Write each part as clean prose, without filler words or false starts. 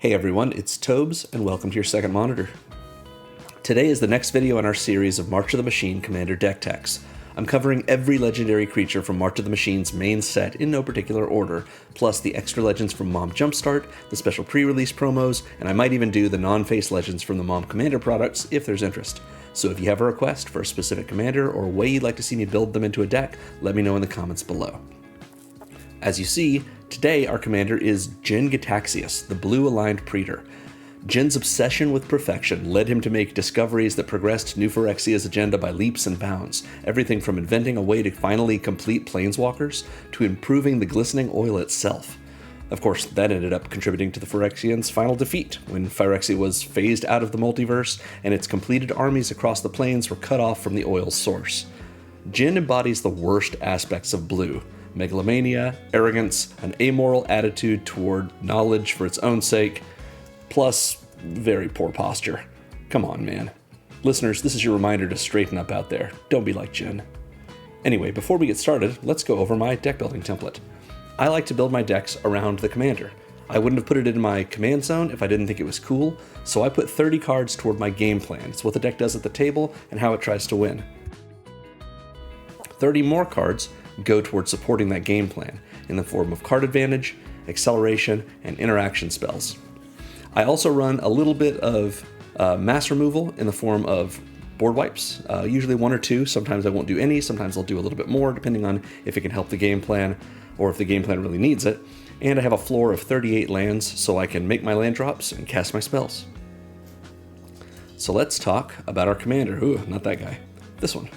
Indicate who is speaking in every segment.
Speaker 1: Hey everyone, it's Tobes, and welcome to your second monitor. Today is the next video in our series of March of the Machine Commander deck techs. I'm covering every legendary creature from March of the Machine's main set in no particular order, plus the extra legends from Mom Jumpstart, the special pre-release promos, and I might even do the non-face legends from the Mom Commander products if there's interest. So if you have a request for a specific commander or a way you'd like to see me build them into a deck, let me know in the comments below. As you see, today our commander is Jin-Gitaxias, the blue-aligned Praetor. Jin's obsession with perfection led him to make discoveries that progressed New Phyrexia's agenda by leaps and bounds, everything from inventing a way to finally complete Planeswalkers to improving the glistening oil itself. Of course, that ended up contributing to the Phyrexians' final defeat, when Phyrexia was phased out of the multiverse and its completed armies across the plains were cut off from the oil's source. Jin embodies the worst aspects of blue: megalomania, arrogance, an amoral attitude toward knowledge for its own sake, plus very poor posture. Come on, man. Listeners, this is your reminder to straighten up out there. Don't be like Jin. Anyway, before we get started, let's go over my deck building template. I like to build my decks around the commander. I wouldn't have put it in my command zone if I didn't think it was cool, so I put 30 cards toward my game plan. It's what the deck does at the table and how it tries to win. 30 more cards go towards supporting that game plan in the form of card advantage, acceleration, and interaction spells. I also run a little bit of mass removal in the form of board wipes, usually one or two. Sometimes I won't do any, sometimes I'll do a little bit more depending on if it can help the game plan or if the game plan really needs it. And I have a floor of 38 lands so I can make my land drops and cast my spells. So let's talk about our commander. Ooh, not that guy. This one.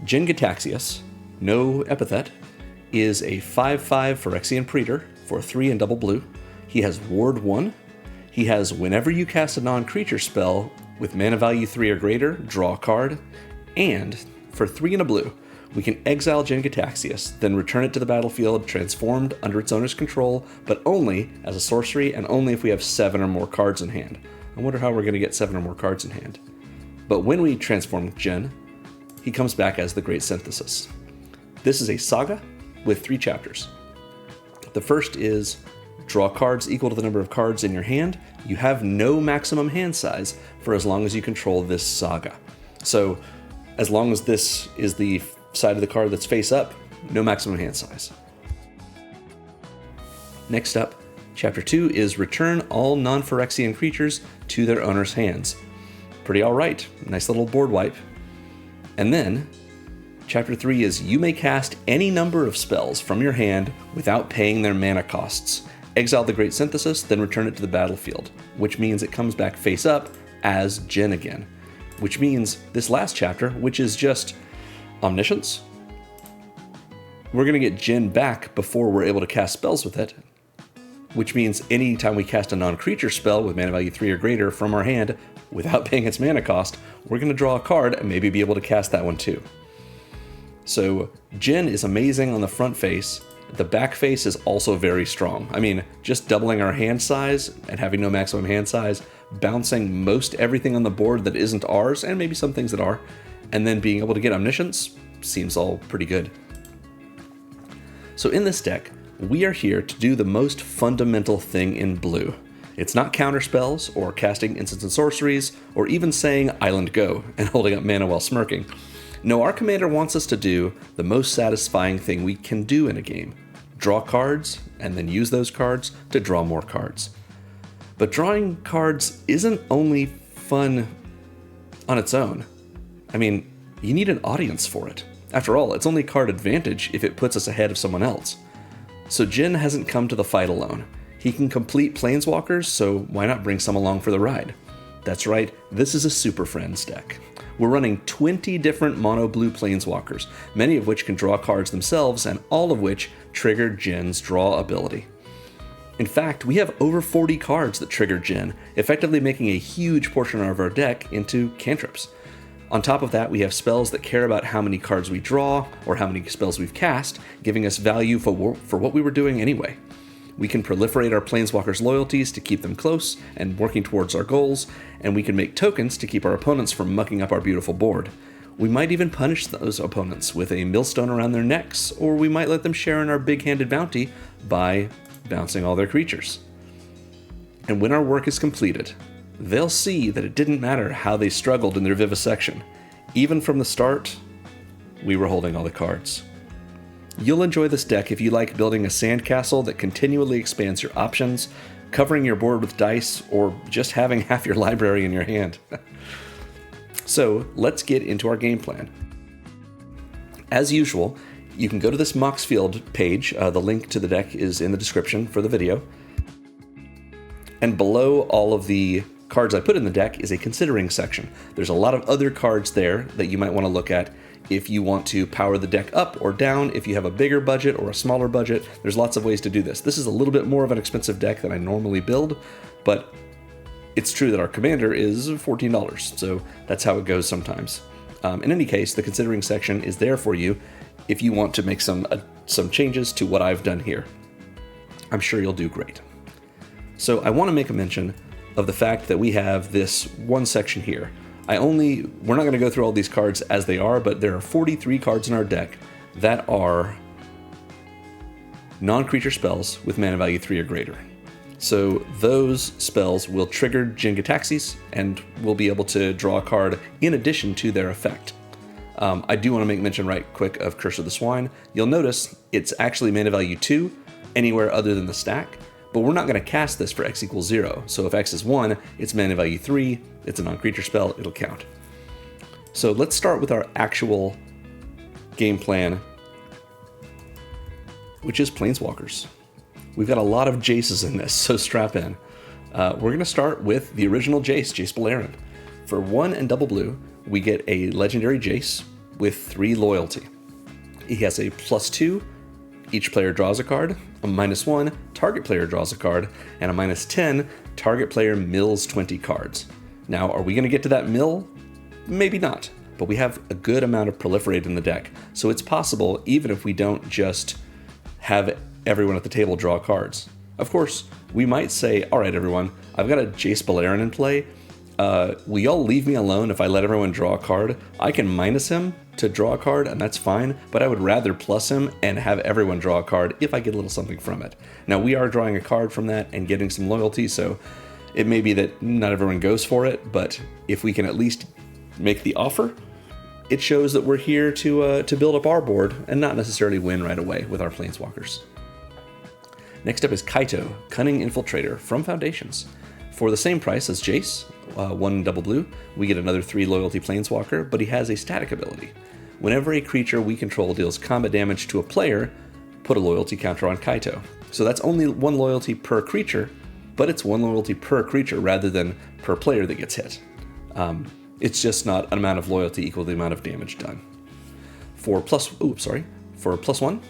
Speaker 1: Jin-Gitaxias, no epithet, is a 5/5 Phyrexian Praetor for 3 and double blue. He has Ward 1. He has whenever you cast a non-creature spell with mana value 3 or greater, draw a card. And for 3 and a blue, we can exile Jin-Gitaxias, then return it to the battlefield transformed under its owner's control, but only as a sorcery and only if we have 7 or more cards in hand. I wonder how we're going to get 7 or more cards in hand. But when we transform Jin, he comes back as the Great Synthesis. This is a saga with 3 chapters. The first is draw cards equal to the number of cards in your hand. You have no maximum hand size for as long as you control this saga. So as long as this is the side of the card that's face up, no maximum hand size. Next up, chapter 2 is return all non-Phyrexian creatures to their owner's hands. Pretty alright, nice little board wipe. And then, chapter 3 is you may cast any number of spells from your hand without paying their mana costs. Exile the Great Synthesis, then return it to the battlefield, which means it comes back face up as Jin again. Which means this last chapter, which is just Omniscience, we're going to get Jin back before we're able to cast spells with it, which means anytime we cast a non-creature spell with mana value 3 or greater from our hand without paying its mana cost, we're going to draw a card and maybe be able to cast that one too. So Jin is amazing on the front face. The back face is also very strong. I mean, just doubling our hand size and having no maximum hand size, bouncing most everything on the board that isn't ours, and maybe some things that are, and then being able to get Omniscience seems all pretty good. So in this deck, we are here to do the most fundamental thing in blue. It's not counter spells, or casting instants and sorceries, or even saying Island Go and holding up mana while smirking. No, our commander wants us to do the most satisfying thing we can do in a game. Draw cards, and then use those cards to draw more cards. But drawing cards isn't only fun on its own. I mean, you need an audience for it. After all, it's only card advantage if it puts us ahead of someone else. So Jin hasn't come to the fight alone. He can complete Planeswalkers, so why not bring some along for the ride? That's right, this is a Super Friends deck. We're running 20 different mono blue Planeswalkers, many of which can draw cards themselves, and all of which trigger Jin's draw ability. In fact, we have over 40 cards that trigger Jin, effectively making a huge portion of our deck into cantrips. On top of that, we have spells that care about how many cards we draw, or how many spells we've cast, giving us value for what we were doing anyway. We can proliferate our Planeswalkers' loyalties to keep them close and working towards our goals, and we can make tokens to keep our opponents from mucking up our beautiful board. We might even punish those opponents with a millstone around their necks, or we might let them share in our big-handed bounty by bouncing all their creatures. And when our work is completed, they'll see that it didn't matter how they struggled in their vivisection. Even from the start, we were holding all the cards. You'll enjoy this deck if you like building a sandcastle that continually expands your options, covering your board with dice, or just having half your library in your hand. So let's get into our game plan. As usual, you can go to this Moxfield page. The link to the deck is in the description for the video. And below all of the cards I put in the deck is a considering section. There's a lot of other cards there that you might want to look at if you want to power the deck up or down, if you have a bigger budget or a smaller budget. There's lots of ways to do this. This is a little bit more of an expensive deck than I normally build, but it's true that our commander is $14, so that's how it goes sometimes. In any case, the considering section is there for you if you want to make some changes to what I've done here. I'm sure you'll do great. So I want to make a mention of the fact that we have this one section here. We're not going to go through all these cards as they are, but there are 43 cards in our deck that are non-creature spells with mana value 3 or greater. So those spells will trigger Jin-Gitaxias and we'll be able to draw a card in addition to their effect. I do want to make mention right quick of Curse of the Swine. You'll notice it's actually mana value 2 anywhere other than the stack, but we're not going to cast this for X equals 0. So if X is 1, it's mana value 3, it's a non-creature spell, it'll count. So let's start with our actual game plan, which is Planeswalkers. We've got a lot of Jaces in this, so strap in. We're going to start with the original Jace Beleren. For 1 and double blue, we get a legendary Jace with 3 loyalty. He has a +2, each player draws a card, a -1, target player draws a card, and a -10, target player mills 20 cards. Now, are we going to get to that mill? Maybe not, but we have a good amount of Proliferate in the deck, so it's possible even if we don't just have everyone at the table draw cards. Of course, we might say, all right, everyone, I've got a Jace Beleren in play. Will y'all leave me alone if I let everyone draw a card? I can minus him to draw a card, and that's fine, but I would rather plus him and have everyone draw a card if I get a little something from it. Now, we are drawing a card from that and getting some loyalty, so it may be that not everyone goes for it, but if we can at least make the offer, it shows that we're here to build up our board and not necessarily win right away with our Planeswalkers. Next up is Kaito, Cunning Infiltrator from Foundations. For the same price as Jace, 1 double blue, we get another 3 loyalty Planeswalker, but he has a static ability. Whenever a creature we control deals combat damage to a player, put a loyalty counter on Kaito. So that's only 1 loyalty per creature, but it's 1 loyalty per creature rather than per player that gets hit. It's just not an amount of loyalty equal to the amount of damage done. For +1,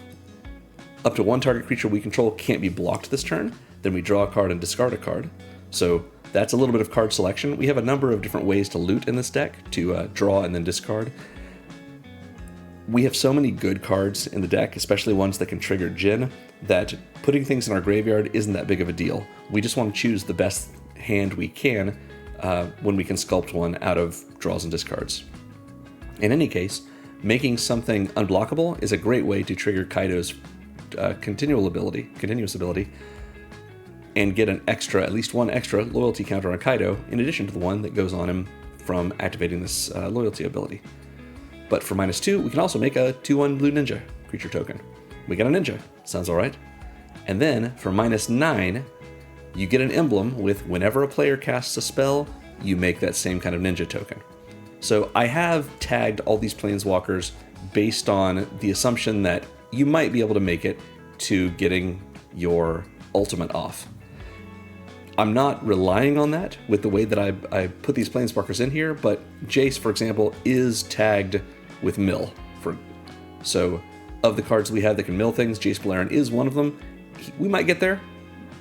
Speaker 1: up to 1 target creature we control can't be blocked this turn, then we draw a card and discard a card. So that's a little bit of card selection. We have a number of different ways to loot in this deck, to draw and then discard. We have so many good cards in the deck, especially ones that can trigger Jin, that putting things in our graveyard isn't that big of a deal. We just want to choose the best hand we can when we can sculpt one out of draws and discards. In any case, making something unblockable is a great way to trigger Kaito's continuous ability, and get at least one extra loyalty counter on Kaito, in addition to the one that goes on him from activating this loyalty ability. But for -2, we can also make a 2/1 blue ninja creature token. We got a ninja, sounds alright. And then for -9, you get an emblem with whenever a player casts a spell, you make that same kind of ninja token. So I have tagged all these Planeswalkers based on the assumption that you might be able to make it to getting your ultimate off. I'm not relying on that with the way that I put these Planeswalkers in here, but Jace, for example, is tagged with mill. So of the cards we have that can mill things, Jace Beleren is one of them. We might get there,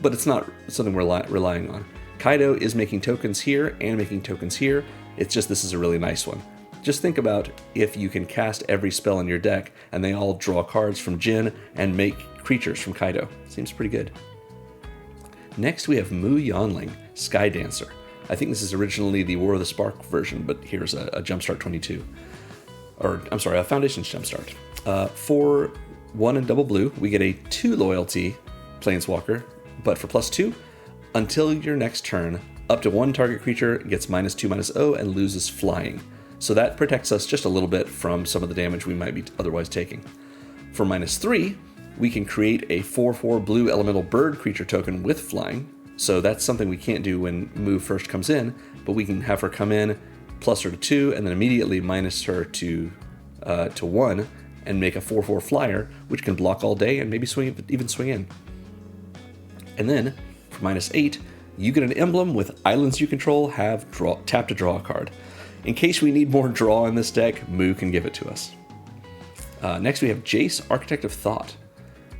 Speaker 1: but it's not something we're relying on. Kaito is making tokens here and making tokens here. It's just this is a really nice one. Just think about if you can cast every spell in your deck and they all draw cards from Jin and make creatures from Kaito. Seems pretty good. Next we have Mu Yanling, Sky Dancer. I think this is originally the War of the Spark version, but here's a Jumpstart 22. A Foundations Jumpstart. For 1 and double blue, we get a 2 loyalty Planeswalker, but for +2, until your next turn, up to one target creature gets -2/-0 and loses flying. So that protects us just a little bit from some of the damage we might be otherwise taking. For -3, we can create a 4/4 blue elemental bird creature token with flying. So that's something we can't do when move first comes in, but we can have her come in, plus her to 2, and then immediately minus her to 1, and make a 4/4 flyer, which can block all day and maybe even swing in. And then, for -8, you get an emblem with islands you control, tap to draw a card. In case we need more draw in this deck, Moo can give it to us. Next we have Jace, Architect of Thought.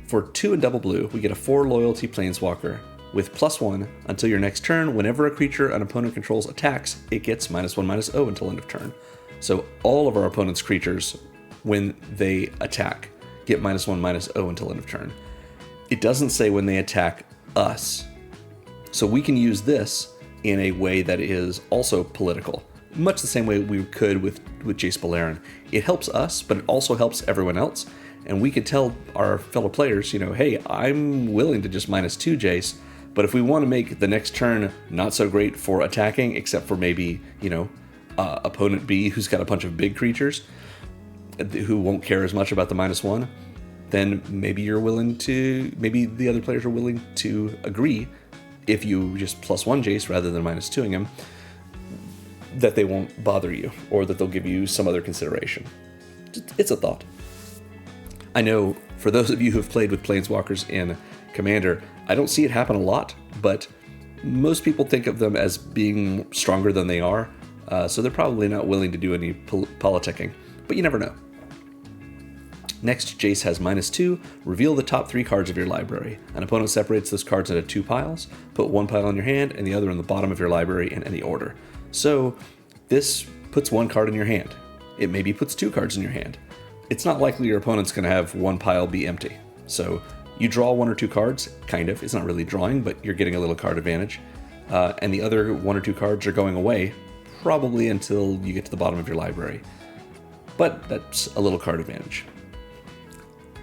Speaker 1: For 2 and double blue, we get a 4 loyalty Planeswalker with +1 until your next turn. Whenever a creature an opponent controls attacks, it gets -1/-0 until end of turn. So all of our opponent's creatures, when they attack, get -1/-0 until end of turn. It doesn't say when they attack us. So we can use this in a way that is also political, much the same way we could with Jace Beleren. It helps us, but it also helps everyone else. And we could tell our fellow players, hey, I'm willing to just -2 Jace, but if we want to make the next turn not so great for attacking, except for maybe, opponent B who's got a bunch of big creatures who won't care as much about the -1, then maybe maybe the other players are willing to agree, if you just +1 Jace rather than -2ing him, that they won't bother you, or that they'll give you some other consideration. It's a thought. I know for those of you who have played with Planeswalkers in Commander, I don't see it happen a lot, but most people think of them as being stronger than they are, so they're probably not willing to do any politicking, but you never know. Next, Jace has -2, reveal the top 3 cards of your library. An opponent separates those cards into 2 piles, put one pile in your hand and the other in the bottom of your library in any order. So this puts 1 card in your hand. It maybe puts 2 cards in your hand. It's not likely your opponent's going to have 1 pile be empty. So you draw 1 or 2 cards, kind of. It's not really drawing, but you're getting a little card advantage. And the other 1 or 2 cards are going away, probably until you get to the bottom of your library. But that's a little card advantage.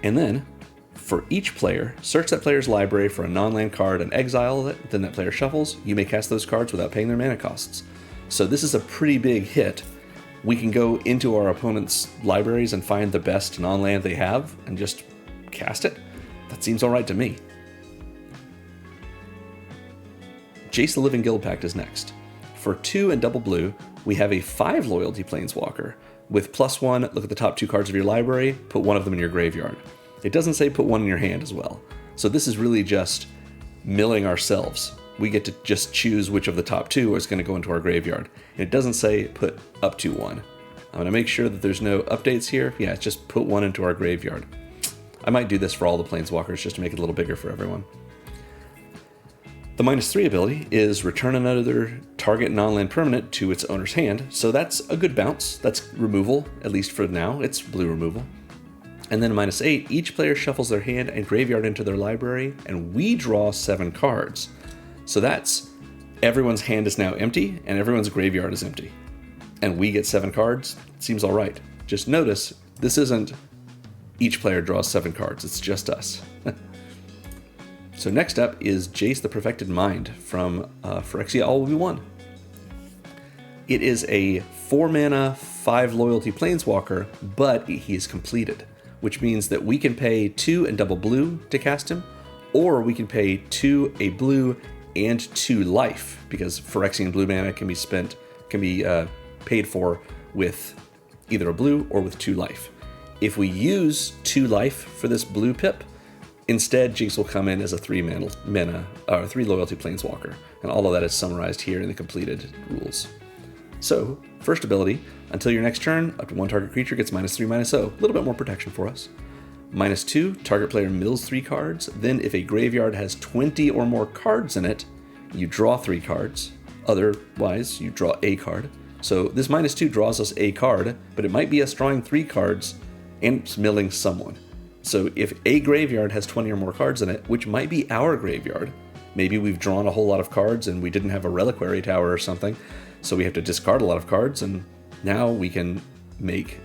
Speaker 1: And then, for each player, search that player's library for a non-land card and exile it, then that player shuffles. You may cast those cards without paying their mana costs. So this is a pretty big hit. We can go into our opponent's libraries and find the best non-land they have and just cast it. That seems alright to me. Jace the Living Guildpact is next. For 2 and double blue, we have a 5 loyalty Planeswalker. With +1, look at the top 2 cards of your library, put 1 of them in your graveyard. It doesn't say put 1 in your hand as well. So this is really just milling ourselves. We get to just choose which of the top 2 is going to go into our graveyard. And it doesn't say put up to 1. I'm going to make sure that there's no updates here. Yeah, it's just put 1 into our graveyard. I might do this for all the Planeswalkers just to make it a little bigger for everyone. The -3 ability is return another target non-land permanent to its owner's hand, so that's a good bounce. That's removal, at least for now. It's blue removal. And then -8, each player shuffles their hand and graveyard into their library, and we draw 7 cards. So that's everyone's hand is now empty, and everyone's graveyard is empty. And we get 7 cards. Seems all right. Just notice, this isn't each player draws 7 cards. It's just us. So next up is Jace the Perfected Mind from Phyrexia All Will Be One. It is a 4 mana, 5 loyalty Planeswalker, but he is completed, which means that we can pay 2 and double blue to cast him, or we can pay 2 a blue and 2 life, because Phyrexian blue mana can be paid for with either a blue or with 2 life. If we use 2 life for this blue pip, instead, Jace will come in as a 3 loyalty Planeswalker, and all of that is summarized here in the completed rules. So, first ability, until your next turn, up to 1 target creature gets -3/-0. A little bit more protection for us. -2, target player mills 3 cards, then if a graveyard has 20 or more cards in it, you draw 3 cards. Otherwise, you draw a card. So this -2 draws us a card, but it might be us drawing 3 cards and milling someone. So if a graveyard has 20 or more cards in it, which might be our graveyard, maybe we've drawn a whole lot of cards and we didn't have a reliquary tower or something, so we have to discard a lot of cards, and now we can make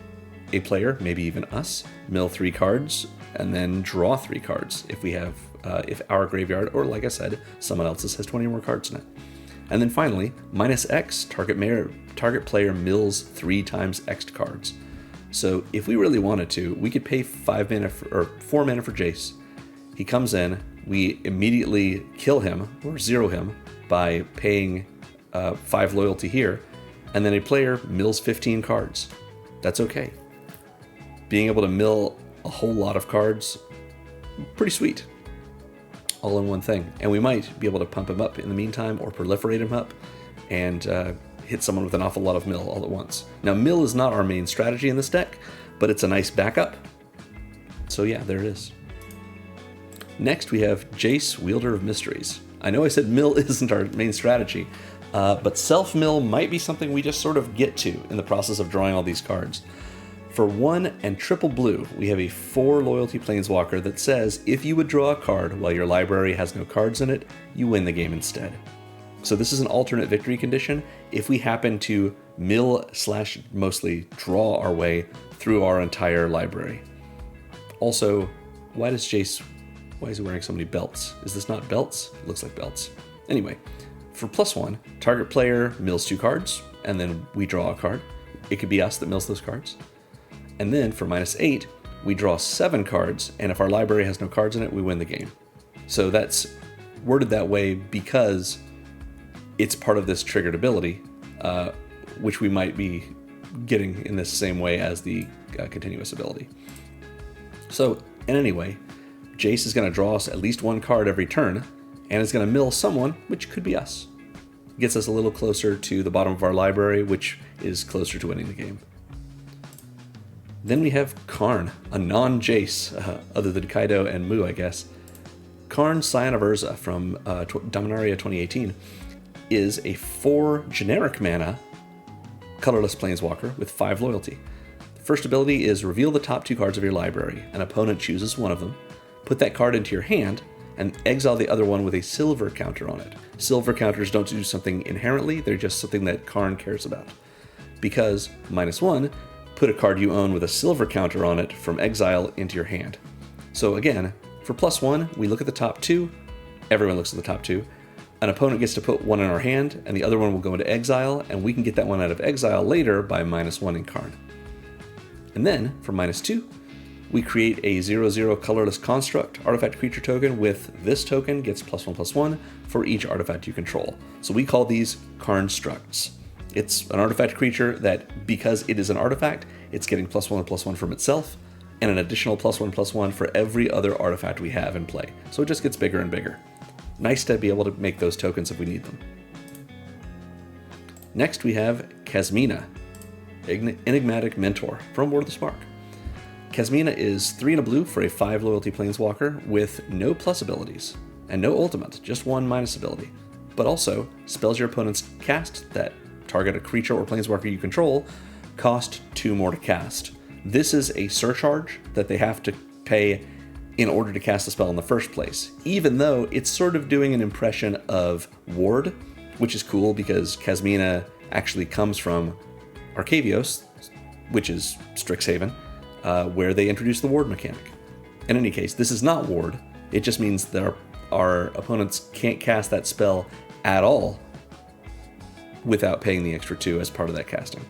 Speaker 1: a player, maybe even us, mill 3 cards and then draw 3 cards if we have if our graveyard, or like I said, someone else's has 20 or more cards in it. And then finally, -X, target player mills 3 times X'd cards. So if we really wanted to, we could pay 4 mana for Jace. He comes in, we immediately kill him or zero him by paying 5 loyalty here, and then a player mills 15 cards. That's okay. Being able to mill a whole lot of cards, pretty sweet. All in one thing. And we might be able to pump him up in the meantime or proliferate him up and hit someone with an awful lot of mill all at once. Now, mill is not our main strategy in this deck, but it's a nice backup. So yeah, there it is. Next, we have Jace, Wielder of Mysteries. I know I said mill isn't our main strategy, but self-mill might be something we just sort of get to in the process of drawing all these cards. For 1 and triple blue, we have a 4 loyalty Planeswalker that says if you would draw a card while your library has no cards in it, you win the game instead. So this is an alternate victory condition if we happen to mill/mostly draw our way through our entire library. Also, why is he wearing so many belts? Is this not belts? It looks like belts. Anyway, for +1, target player mills 2 cards, and then we draw a card. It could be us that mills those cards. And then for -8, we draw 7 cards, and if our library has no cards in it, we win the game. So that's worded that way because it's part of this triggered ability, which we might be getting in the same way as the continuous ability. So, in any way, Jace is going to draw us at least 1 card every turn, and is going to mill someone, which could be us. Gets us a little closer to the bottom of our library, which is closer to winning the game. Then we have Karn, a non-Jace, other than Kaido and Mu, I guess. Karn, Scion of Urza from Dominaria 2018, is a 4 generic mana colorless Planeswalker with 5 loyalty. The first ability is reveal the top 2 cards of your library. An opponent chooses one of them. Put that card into your hand, and exile the other one with a silver counter on it. Silver counters don't do something inherently, they're just something that Karn cares about. Because -1, put a card you own with a silver counter on it from exile into your hand. So again, for +1, we look at the top 2, everyone looks at the top 2, an opponent gets to put one in our hand, and the other one will go into exile, and we can get that one out of exile later by -1 in Karn. And then, for -2, we create a 0/0 colorless construct artifact creature token with this token gets +1/+1 for each artifact you control. So we call these Karnstructs. It's an artifact creature that, because it is an artifact, it's getting +1/+1 from itself, and an additional +1/+1 for every other artifact we have in play. So it just gets bigger and bigger. Nice to be able to make those tokens if we need them. Next we have Kasmina, Enigmatic Mentor from War of the Spark. Kasmina is 3 and a blue for a 5 loyalty Planeswalker with no plus abilities, and no ultimate, just 1 minus ability. But also, spells your opponents cast that target a creature or Planeswalker you control cost 2 more to cast. This is a surcharge that they have to pay in order to cast the spell in the first place, even though it's sort of doing an impression of Ward, which is cool because Kasmina actually comes from Arcavios, which is Strixhaven, where they introduced the Ward mechanic. In any case, this is not Ward. It just means that our opponents can't cast that spell at all without paying the extra 2 as part of that casting.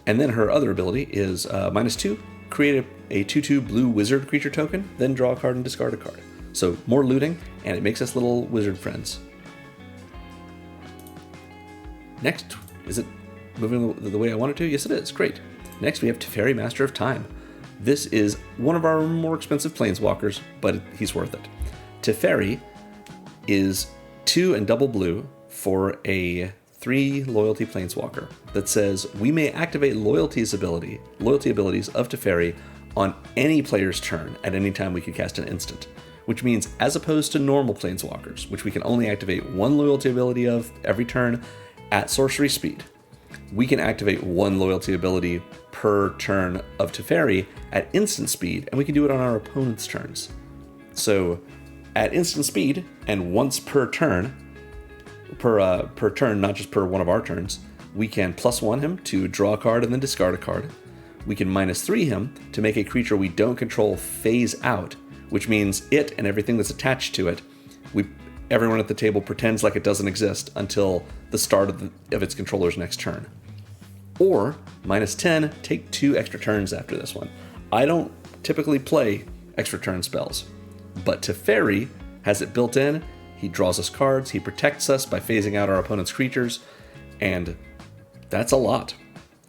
Speaker 1: And then her other ability is -2, create a 2/2 blue wizard creature token, then draw a card and discard a card. So more looting, and it makes us little wizard friends. Next, is it moving the way I want it to? Yes, it is. Great. Next, we have Teferi, Master of Time. This is one of our more expensive Planeswalkers, but he's worth it. Teferi is 2 and double blue for a 3 loyalty Planeswalker that says we may activate loyalty abilities of Teferi on any player's turn at any time we can cast an instant, which means as opposed to normal Planeswalkers, which we can only activate 1 loyalty ability of every turn at sorcery speed, we can activate 1 loyalty ability per turn of Teferi at instant speed, and we can do it on our opponent's turns. So at instant speed, and once per turn, per turn, not just per one of our turns, we can +1 him to draw a card and then discard a card. We can -3 him to make a creature we don't control phase out, which means it and everything that's attached to it, everyone at the table pretends like it doesn't exist until the start of its controller's next turn. Or, -10, take 2 extra turns after this one. I don't typically play extra turn spells, but Teferi has it built in. He draws us cards, he protects us by phasing out our opponent's creatures, and that's a lot.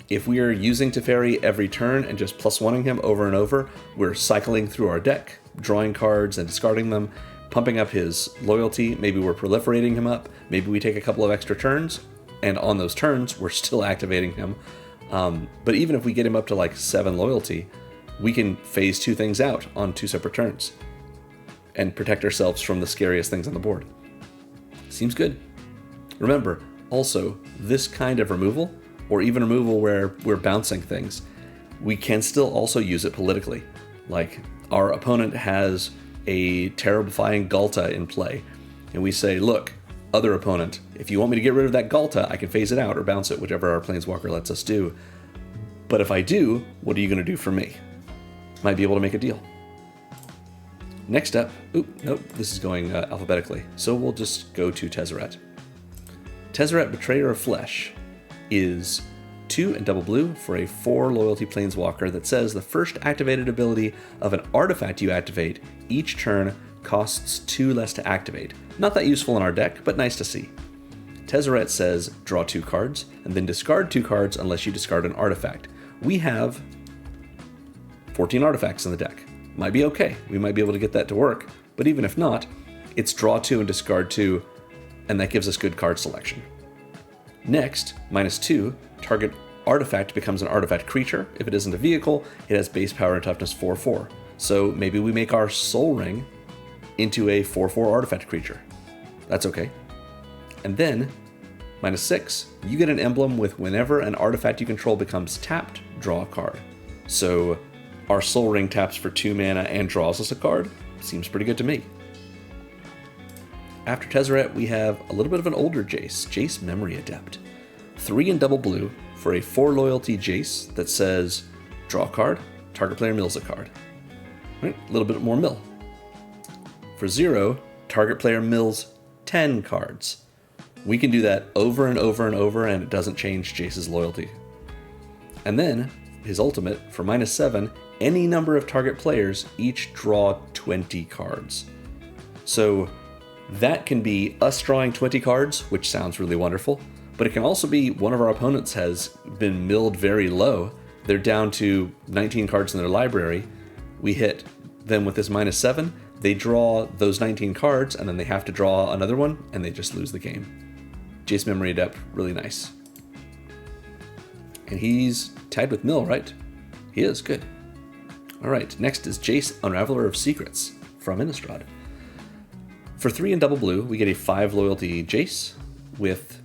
Speaker 1: If we are using Teferi every turn and just +1ing him over and over, we're cycling through our deck, drawing cards and discarding them, pumping up his loyalty. Maybe we're proliferating him up. Maybe we take a couple of extra turns, and on those turns, we're still activating him. But even if we get him up to like 7 loyalty, we can phase 2 things out on 2 separate turns and protect ourselves from the scariest things on the board. Seems good. Remember, also, this kind of removal, or even removal where we're bouncing things, we can still also use it politically. Like, our opponent has a terrifying Galta in play, and we say, look, other opponent, if you want me to get rid of that Galta, I can phase it out or bounce it, whichever our Planeswalker lets us do. But if I do, what are you going to do for me? Might be able to make a deal. Next up, this is going alphabetically, so we'll just go to Tezzeret. Tezzeret, Betrayer of Flesh, is 2 and double blue for a 4 loyalty Planeswalker that says the first activated ability of an artifact you activate each turn costs 2 less to activate. Not that useful in our deck, but nice to see. Tezzeret says draw 2 cards, and then discard 2 cards unless you discard an artifact. We have 14 artifacts in the deck. Might be okay. We might be able to get that to work, but even if not, it's draw 2 and discard 2, and that gives us good card selection. Next, -2, target artifact becomes an artifact creature. If it isn't a vehicle, it has base power and toughness 4/4. So maybe we make our Soul Ring into a 4/4 artifact creature. That's okay. And then, -6, you get an emblem with whenever an artifact you control becomes tapped, draw a card. So our Soul Ring taps for 2 mana and draws us a card. Seems pretty good to me. After Tezzeret, we have a little bit of an older Jace, Jace Memory Adept. 3 and double blue for a 4 loyalty Jace that says draw a card, target player mills a card. Right, a little bit more mill. For 0, target player mills 10 cards. We can do that over and over and over, and it doesn't change Jace's loyalty. And then, his ultimate, for -7, any number of target players each draw 20 cards. So that can be us drawing 20 cards, which sounds really wonderful, but it can also be one of our opponents has been milled very low. They're down to 19 cards in their library. We hit them with this -7, they draw those 19 cards, and then they have to draw another one, and they just lose the game. Jace Memory Adept, really nice. And he's tied with Mill, right? He is, good. Alright, next is Jace, Unraveler of Secrets, from Innistrad. For 3 and double blue, we get a 5 loyalty Jace with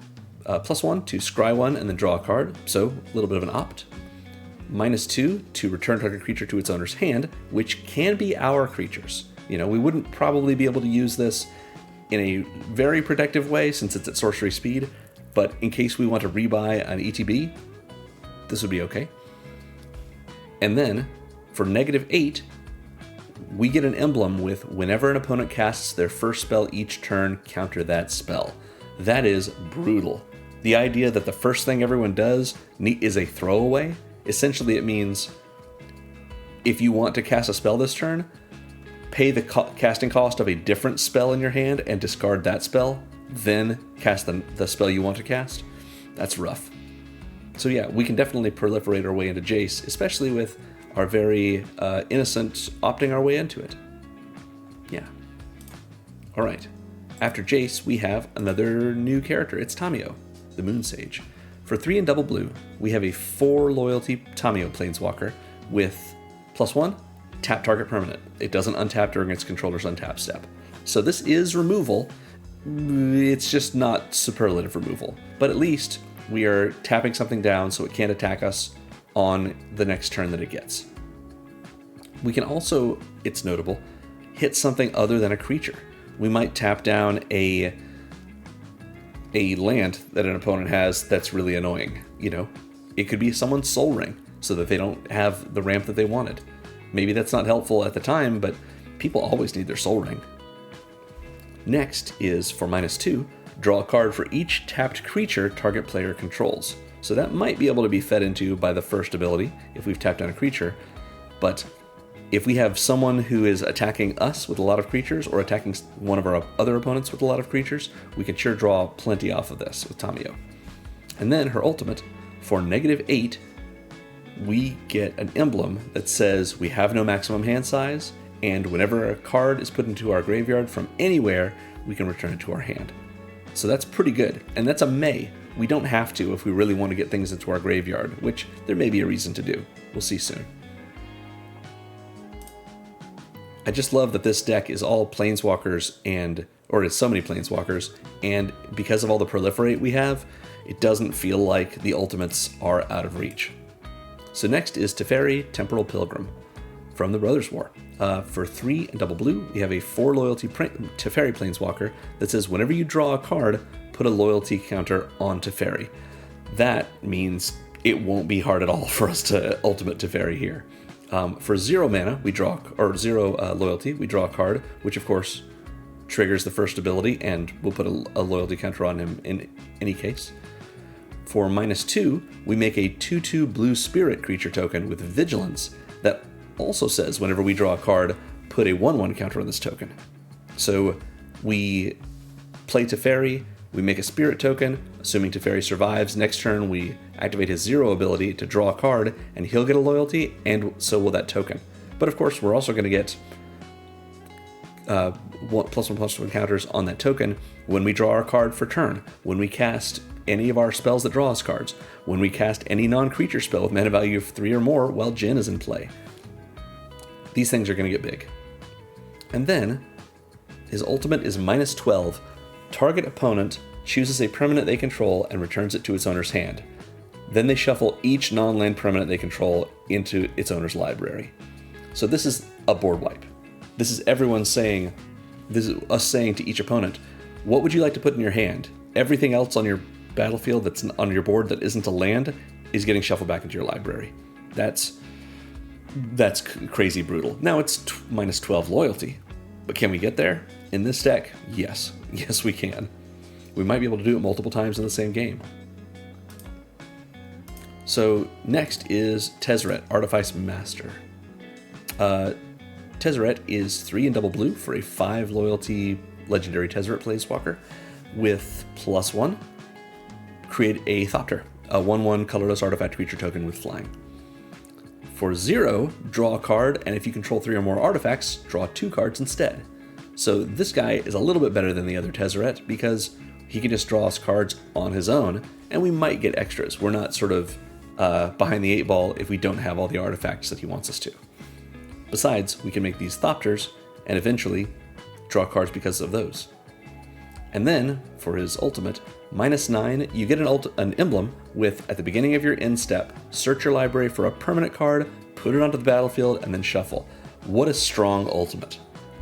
Speaker 1: +1 to scry 1 and then draw a card, so a little bit of an opt. -2 to return target creature to its owner's hand, which can be our creatures. You know, we wouldn't probably be able to use this in a very protective way since it's at sorcery speed, but in case we want to rebuy an ETB, this would be okay. And then, for -8, we get an emblem with whenever an opponent casts their first spell each turn, counter that spell. That is brutal. The idea that the first thing everyone does is a throwaway, essentially it means if you want to cast a spell this turn, pay the casting cost of a different spell in your hand and discard that spell, then cast the spell you want to cast. That's rough. So yeah, we can definitely proliferate our way into Jace, especially with our very innocent opting our way into it. Yeah. Alright. After Jace, we have another new character. It's Tamiyo, the Moon Sage. For 3 and double blue, we have a 4 loyalty Tamiyo Planeswalker with +1, tap target permanent. It doesn't untap during its controller's untap step. So this is removal. It's just not superlative removal. But at least we are tapping something down so it can't attack us on the next turn that it gets. We can also, it's notable, hit something other than a creature. We might tap down a land that an opponent has that's really annoying. You know, it could be someone's Soul Ring so that they don't have the ramp that they wanted. Maybe that's not helpful at the time, but People always need their Soul Ring. Next is, for -2, draw a card for each tapped creature target player controls. So that might be able to be fed into by the first ability if we've tapped on a creature, but if we have someone who is attacking us with a lot of creatures or attacking one of our other opponents with a lot of creatures, we can sure draw plenty off of this with Tamiyo. And then her ultimate, for -8, we get an emblem that says we have no maximum hand size, and whenever a card is put into our graveyard from anywhere, we can return it to our hand. So that's pretty good, and that's a may. We don't have to if we really want to get things into our graveyard, which there may be a reason to do. We'll see soon. I just love that this deck is all Planeswalkers or it's so many Planeswalkers, and because of all the Proliferate we have, it doesn't feel like the ultimates are out of reach. So next is Teferi, Temporal Pilgrim from the Brothers War. For 3 and double blue, we have a 4 loyalty Teferi Planeswalker that says whenever you draw a card, put a loyalty counter on Teferi. That means it won't be hard at all for us to ultimate Teferi here. For 0 mana, we draw, or 0 loyalty, we draw a card, which of course triggers the first ability, and we'll put a loyalty counter on him in any case. For -2, we make a 2/2 blue spirit creature token with Vigilance that also says whenever we draw a card, put a 1/1 counter on this token. So we play Teferi, we make a spirit token, assuming Teferi survives. Next turn, we activate his 0 ability to draw a card, and he'll get a loyalty, and so will that token. But of course, we're also going to get +1/+1 counters on that token when we draw our card for turn, when we cast any of our spells that draw us cards, when we cast any non-creature spell with mana value of 3 or more while Jin is in play. These things are going to get big. And then, his ultimate is -12. Target opponent chooses a permanent they control and returns it to its owner's hand. Then they shuffle each non-land permanent they control into its owner's library. So this is a board wipe. This is everyone saying, this is us saying to each opponent, what would you like to put in your hand? Everything else on your battlefield that's on your board that isn't a land is getting shuffled back into your library. That's crazy brutal. Now it's -12 loyalty, but can we get there? In this deck, yes. Yes, we can. We might be able to do it multiple times in the same game. So next is Tezzeret, Artifice Master. Tezzeret is 3 and double blue for a 5 loyalty legendary Tezzeret Planeswalker with +1. Create a Thopter, a 1/1 colorless artifact creature token with flying. For 0, draw a card, and if you control 3 or more artifacts, draw 2 cards instead. So this guy is a little bit better than the other Tezzeret because he can just draw us cards on his own, and we might get extras. We're not sort of behind the 8 ball if we don't have all the artifacts that he wants us to. Besides, we can make these Thopters, and eventually draw cards because of those. And then, for his ultimate, -9, you get an emblem with, at the beginning of your end step, search your library for a permanent card, put it onto the battlefield, and then shuffle. What a strong ultimate.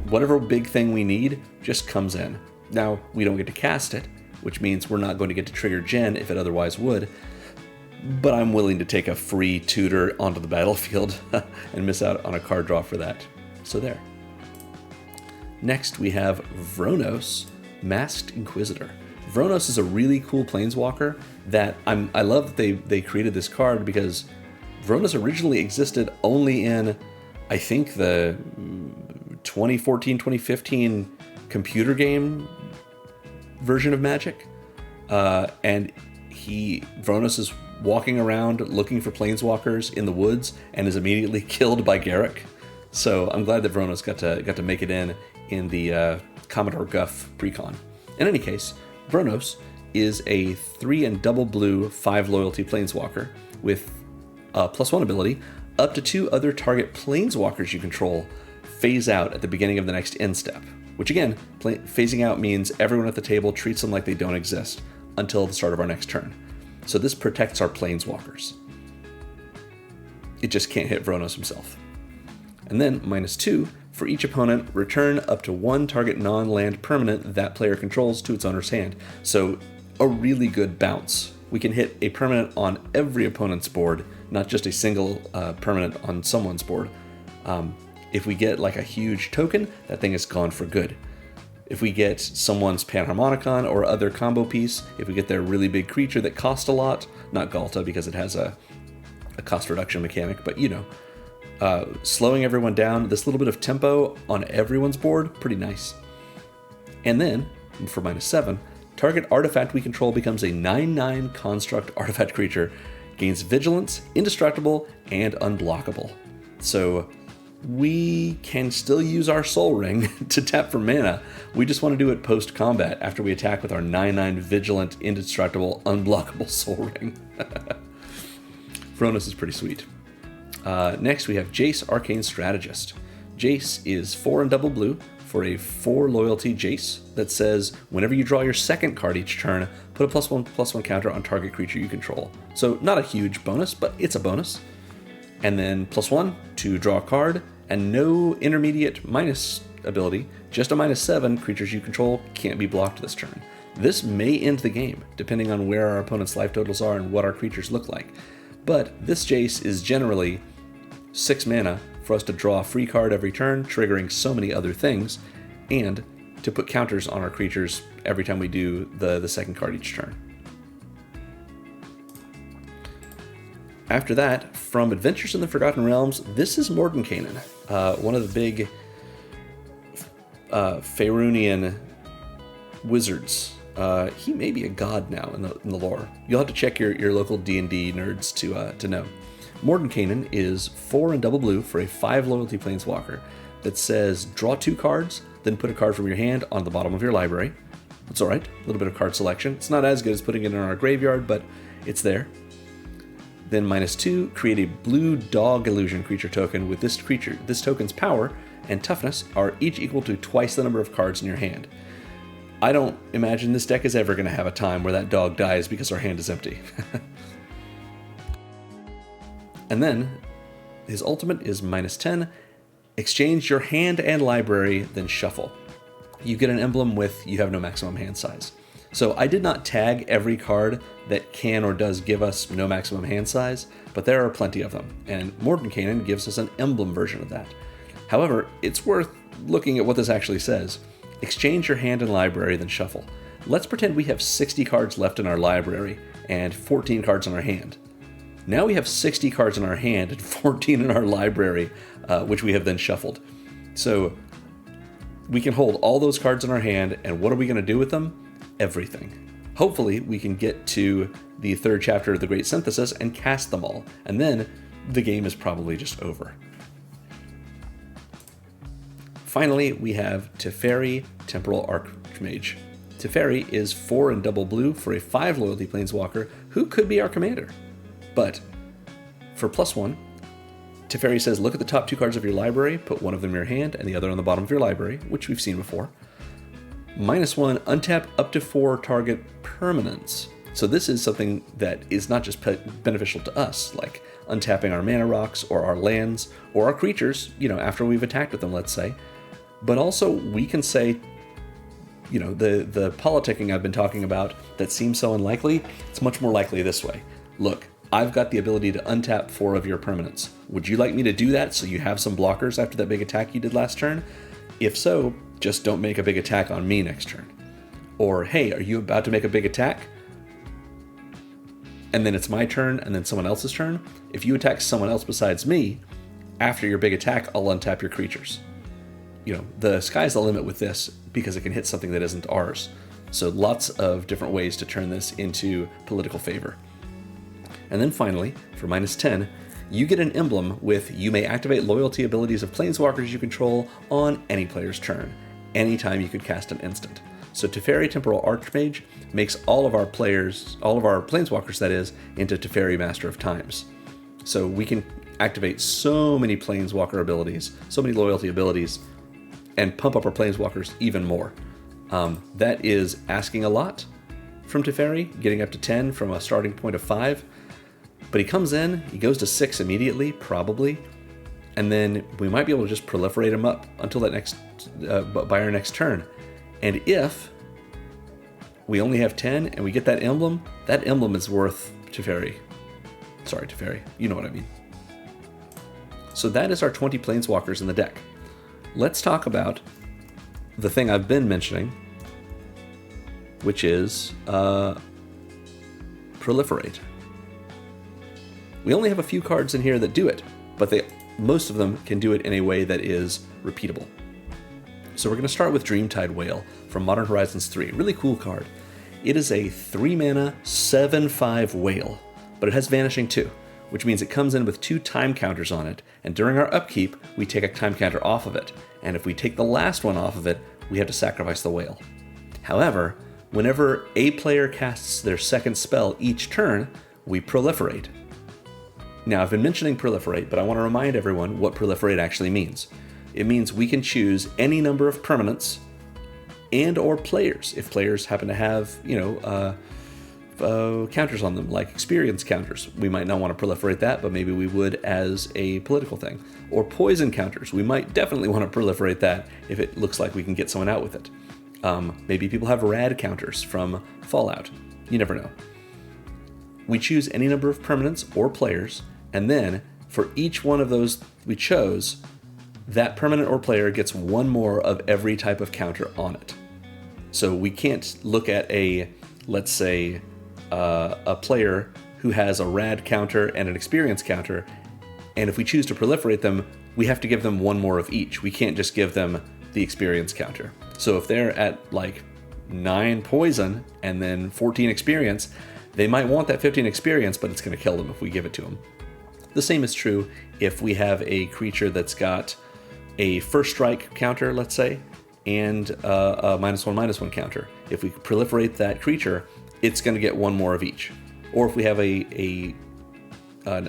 Speaker 1: Whatever big thing we need just comes in. Now, we don't get to cast it, which means we're not going to get to trigger Jin if it otherwise would, but I'm willing to take a free tutor onto the battlefield and miss out on a card draw for that. So there. Next, we have Vronos, Masked Inquisitor. Vronos is a really cool planeswalker that I love that they created this card because Vronos originally existed only in, I think, the 2014-2015 computer game version of Magic. And Vronos is walking around looking for planeswalkers in the woods and is immediately killed by Garruk. So I'm glad that Vronos got to make it in the Commodore Guff precon. In any case, Vronos is a 3 and double blue 5 loyalty planeswalker with a +1 ability. Up to 2 other target planeswalkers you control phase out at the beginning of the next end step, which again, phasing out means everyone at the table treats them like they don't exist until the start of our next turn. So this protects our planeswalkers. It just can't hit Vronos himself. And then -2, for each opponent, return up to 1 target non-land permanent that player controls to its owner's hand. So a really good bounce. We can hit a permanent on every opponent's board, not just a single permanent on someone's board. If we get like a huge token, that thing is gone for good. If we get someone's Panharmonicon or other combo piece, if we get their really big creature that costs a lot, not Galta because it has a cost reduction mechanic, but you know, slowing everyone down, this little bit of tempo on everyone's board, pretty nice. And then, for -7, target artifact we control becomes a 9/9 construct artifact creature, gains vigilance, indestructible, and unblockable. So we can still use our Soul Ring to tap for mana. We just want to do it post-combat after we attack with our 9/9 vigilant, indestructible, unblockable Soul Ring. Vronos is pretty sweet. Next we have Jace, Arcane Strategist. Jace is 4 and double blue for a 4 loyalty Jace that says, whenever you draw your second card each turn, put a +1/+1 counter on target creature you control. So not a huge bonus, but it's a bonus. And then +1 to draw a card, and no intermediate minus ability, just a -7, creatures you control can't be blocked this turn. This may end the game, depending on where our opponent's life totals are and what our creatures look like. But this Jace is generally 6 mana for us to draw a free card every turn, triggering so many other things, and to put counters on our creatures every time we do the second card each turn. After that, from Adventures in the Forgotten Realms, this is Mordenkainen, one of the big Faerunian wizards. He may be a god now in the lore. You'll have to check your local D&D nerds to know. Mordenkainen is 4 and double blue for a 5 loyalty planeswalker that says draw 2 cards, then put a card from your hand on the bottom of your library. That's alright, a little bit of card selection. It's not as good as putting it in our graveyard, but it's there. Then -2, create a blue dog illusion creature token with this creature. This token's power and toughness are each equal to twice the number of cards in your hand. I don't imagine this deck is ever going to have a time where that dog dies because our hand is empty. And then, his ultimate is -10, exchange your hand and library, then shuffle. You get an emblem with you have no maximum hand size. So I did not tag every card that can or does give us no maximum hand size, but there are plenty of them, and Mordenkainen gives us an emblem version of that. However, it's worth looking at what this actually says. Exchange your hand and library, then shuffle. Let's pretend we have 60 cards left in our library and 14 cards in our hand. Now we have 60 cards in our hand and 14 in our library, which we have then shuffled. So we can hold all those cards in our hand, and what are we going to do with them? Everything. Hopefully we can get to the 3rd chapter of the Great Synthesis and cast them all, and then the game is probably just over. Finally, we have Teferi, Temporal Archmage. Teferi is 4 and double blue for a 5 loyalty planeswalker who could be our commander. But for +1, Teferi says look at the top 2 cards of your library, put one of them in your hand and the other on the bottom of your library, which we've seen before. -1, untap up to 4 target permanents. So this is something that is not just beneficial to us, like untapping our mana rocks or our lands or our creatures, after we've attacked with them, let's say. But also we can say, the politicking I've been talking about that seems so unlikely, it's much more likely this way. Look, I've got the ability to untap 4 of your permanents. Would you like me to do that so you have some blockers after that big attack you did last turn? If so, just don't make a big attack on me next turn. Or, hey, are you about to make a big attack? And then it's my turn and then someone else's turn. If you attack someone else besides me, after your big attack, I'll untap your creatures. The sky's the limit with this because it can hit something that isn't ours. So lots of different ways to turn this into political favor. And then finally, for -10, you get an emblem with you may activate loyalty abilities of planeswalkers you control on any player's turn, anytime you could cast an instant. So Teferi Temporal Archmage makes all of our planeswalkers that is, into Teferi Master of Times. So we can activate so many planeswalker abilities, so many loyalty abilities, and pump up our planeswalkers even more. That is asking a lot from Teferi, getting up to 10 from a starting point of 5. But he comes in, he goes to 6 immediately, probably, and then we might be able to just proliferate him up until by our next turn. And if we only have 10 and we get that emblem is worth Teferi. Sorry, Teferi, you know what I mean. So that is our 20 planeswalkers in the deck. let's talk about the thing I've been mentioning, which is Proliferate. We only have a few cards in here that do it, but most of them can do it in a way that is repeatable. So we're going to start with Dreamtide Whale from Modern Horizons 3. Really cool card. It is a 3-mana 7/5 whale, but it has Vanishing too, which means it comes in with 2 time counters on it, and during our upkeep, we take a time counter off of it, and if we take the last one off of it, we have to sacrifice the whale. However, whenever a player casts their second spell each turn, we Proliferate. Now, I've been mentioning Proliferate, but I want to remind everyone what Proliferate actually means. It means we can choose any number of permanents and or players, if players happen to have, counters on them, like experience counters. We might not want to proliferate that, but maybe we would as a political thing. Or poison counters. We might definitely want to proliferate that if it looks like we can get someone out with it. Maybe people have rad counters from Fallout. You never know. We choose any number of permanents or players, and then for each one of those we chose, that permanent or player gets one more of every type of counter on it. So we can't look at let's say, a player who has a rad counter and an experience counter, and if we choose to proliferate them, we have to give them one more of each. We can't just give them the experience counter. So if they're at like 9 poison and then 14 experience, they might want that 15 experience, but it's going to kill them if we give it to them. The same is true if we have a creature that's got a first strike counter, let's say, and a -1/-1 counter. If we proliferate that creature, it's going to get one more of each. Or if we have an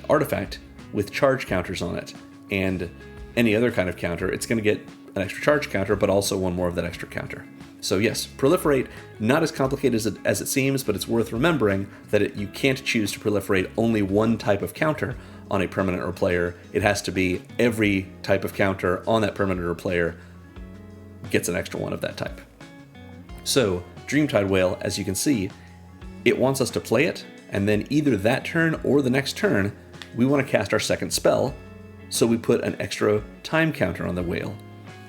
Speaker 1: artifact with charge counters on it and any other kind of counter, it's going to get an extra charge counter, but also one more of that extra counter. So yes, Proliferate, not as complicated as it seems, but it's worth remembering that you can't choose to proliferate only one type of counter on a permanent or player. It has to be every type of counter on that permanent or player gets an extra one of that type. So Dreamtide Whale, as you can see, it wants us to play it, and then either that turn or the next turn, we want to cast our second spell, so we put an extra time counter on the whale.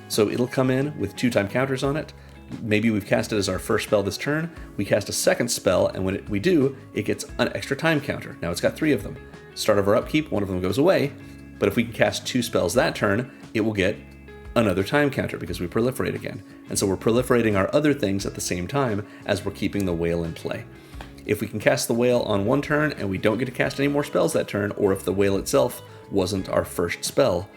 Speaker 1: So it'll come in with 2 time counters on it. Maybe we've cast it as our first spell this turn, we cast a second spell, and when we do, it gets an extra time counter. Now it's got 3 of them. Start of our upkeep, one of them goes away, but if we can cast 2 spells that turn, it will get another time counter because we proliferate again. And so we're proliferating our other things at the same time as we're keeping the whale in play. If we can cast the whale on one turn and we don't get to cast any more spells that turn, or if the whale itself wasn't our first spell,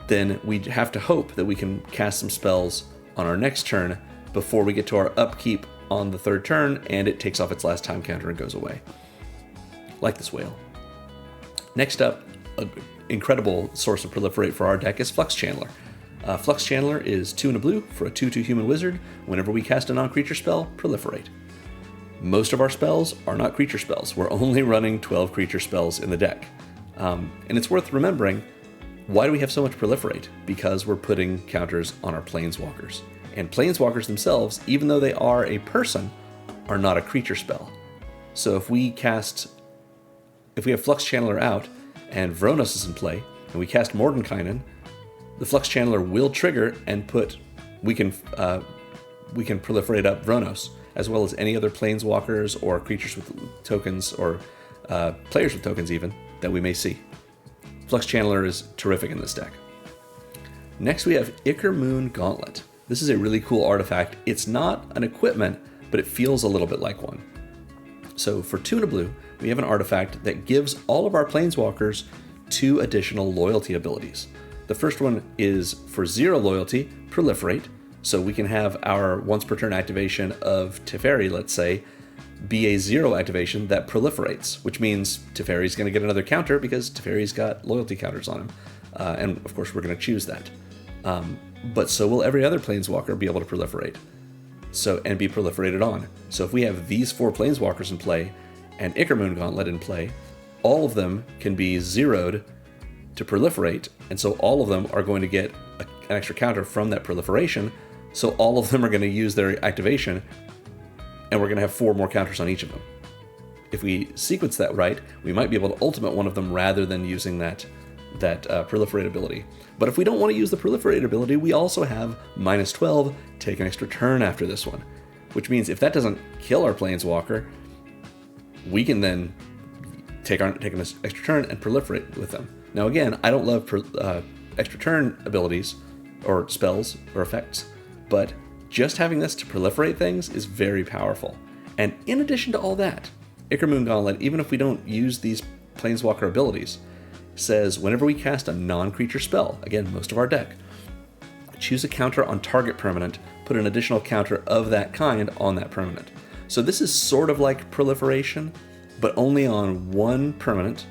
Speaker 1: then we have to hope that we can cast some spells on our next turn before we get to our upkeep on the 3rd turn and it takes off its last time counter and goes away. Like this whale. Next up, an incredible source of proliferate for our deck is Flux Channeler. Flux Channeler is 2 and a blue for a 2/2 human wizard. Whenever we cast a non-creature spell, proliferate. Most of our spells are not creature spells. We're only running 12 creature spells in the deck. And it's worth remembering, why do we have so much proliferate? Because we're putting counters on our Planeswalkers. And Planeswalkers themselves, even though they are a person, are not a creature spell. So if we have Flux Channeler out and Vronos is in play, and we cast Mordenkainen, the Flux Channeler will trigger and we can proliferate up Vronos, as well as any other Planeswalkers or creatures with tokens, or players with tokens even, that we may see. Flux Channeler is terrific in this deck. Next we have Ichor Moon Gauntlet. This is a really cool artifact. It's not an equipment, but it feels a little bit like one. So for 2 and a blue, we have an artifact that gives all of our Planeswalkers 2 additional loyalty abilities. The first one is for 0 loyalty, Proliferate. So we can have our once per turn activation of Teferi, let's say, be a 0 activation that proliferates, which means Teferi's going to get another counter because Teferi's got loyalty counters on him. And of course we're going to choose that. But so will every other Planeswalker be able to proliferate. And be proliferated on. So if we have these 4 Planeswalkers in play and Ichor Moon Gauntlet in play, all of them can be 0'd to proliferate, and so all of them are going to get an extra counter from that proliferation, so all of them are going to use their activation, and we're going to have 4 more counters on each of them. If we sequence that right, we might be able to ultimate one of them rather than using that Proliferate ability. But if we don't want to use the Proliferate ability, we also have -12, take an extra turn after this one. Which means if that doesn't kill our Planeswalker, we can then take an extra turn and proliferate with them. Now again, I don't love extra turn abilities or spells or effects, but just having this to proliferate things is very powerful. And in addition to all that, Ichor Gauntlet, even if we don't use these Planeswalker abilities, says whenever we cast a non-creature spell, again, most of our deck, choose a counter on target permanent, put an additional counter of that kind on that permanent. So this is sort of like proliferation, but only on one permanent,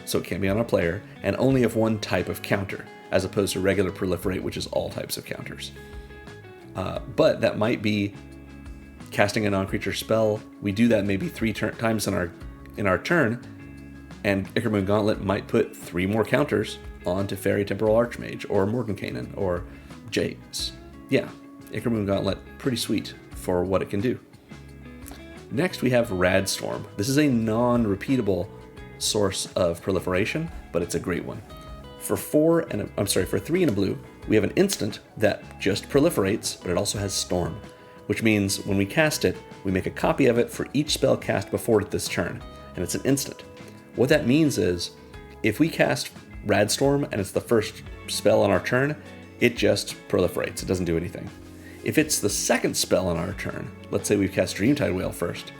Speaker 1: so it can't be on a player, and only of one type of counter, as opposed to regular proliferate, which is all types of counters. But that might be casting a non-creature spell. We do that maybe 3 times in our turn, and Ichor Gauntlet might put 3 more counters onto Fairy Temporal Archmage, or Mordenkainen, or Jace. Yeah, Ichor Gauntlet, pretty sweet for what it can do. Next we have Radstorm. This is a non-repeatable source of proliferation, but it's a great one. For 3 and a blue, we have an instant that just proliferates, but it also has Storm, which means when we cast it, we make a copy of it for each spell cast before it this turn, and it's an instant. What that means is, if we cast Radstorm and it's the first spell on our turn, it just proliferates, it doesn't do anything. If it's the second spell on our turn, let's say we've cast Dreamtide Whale first,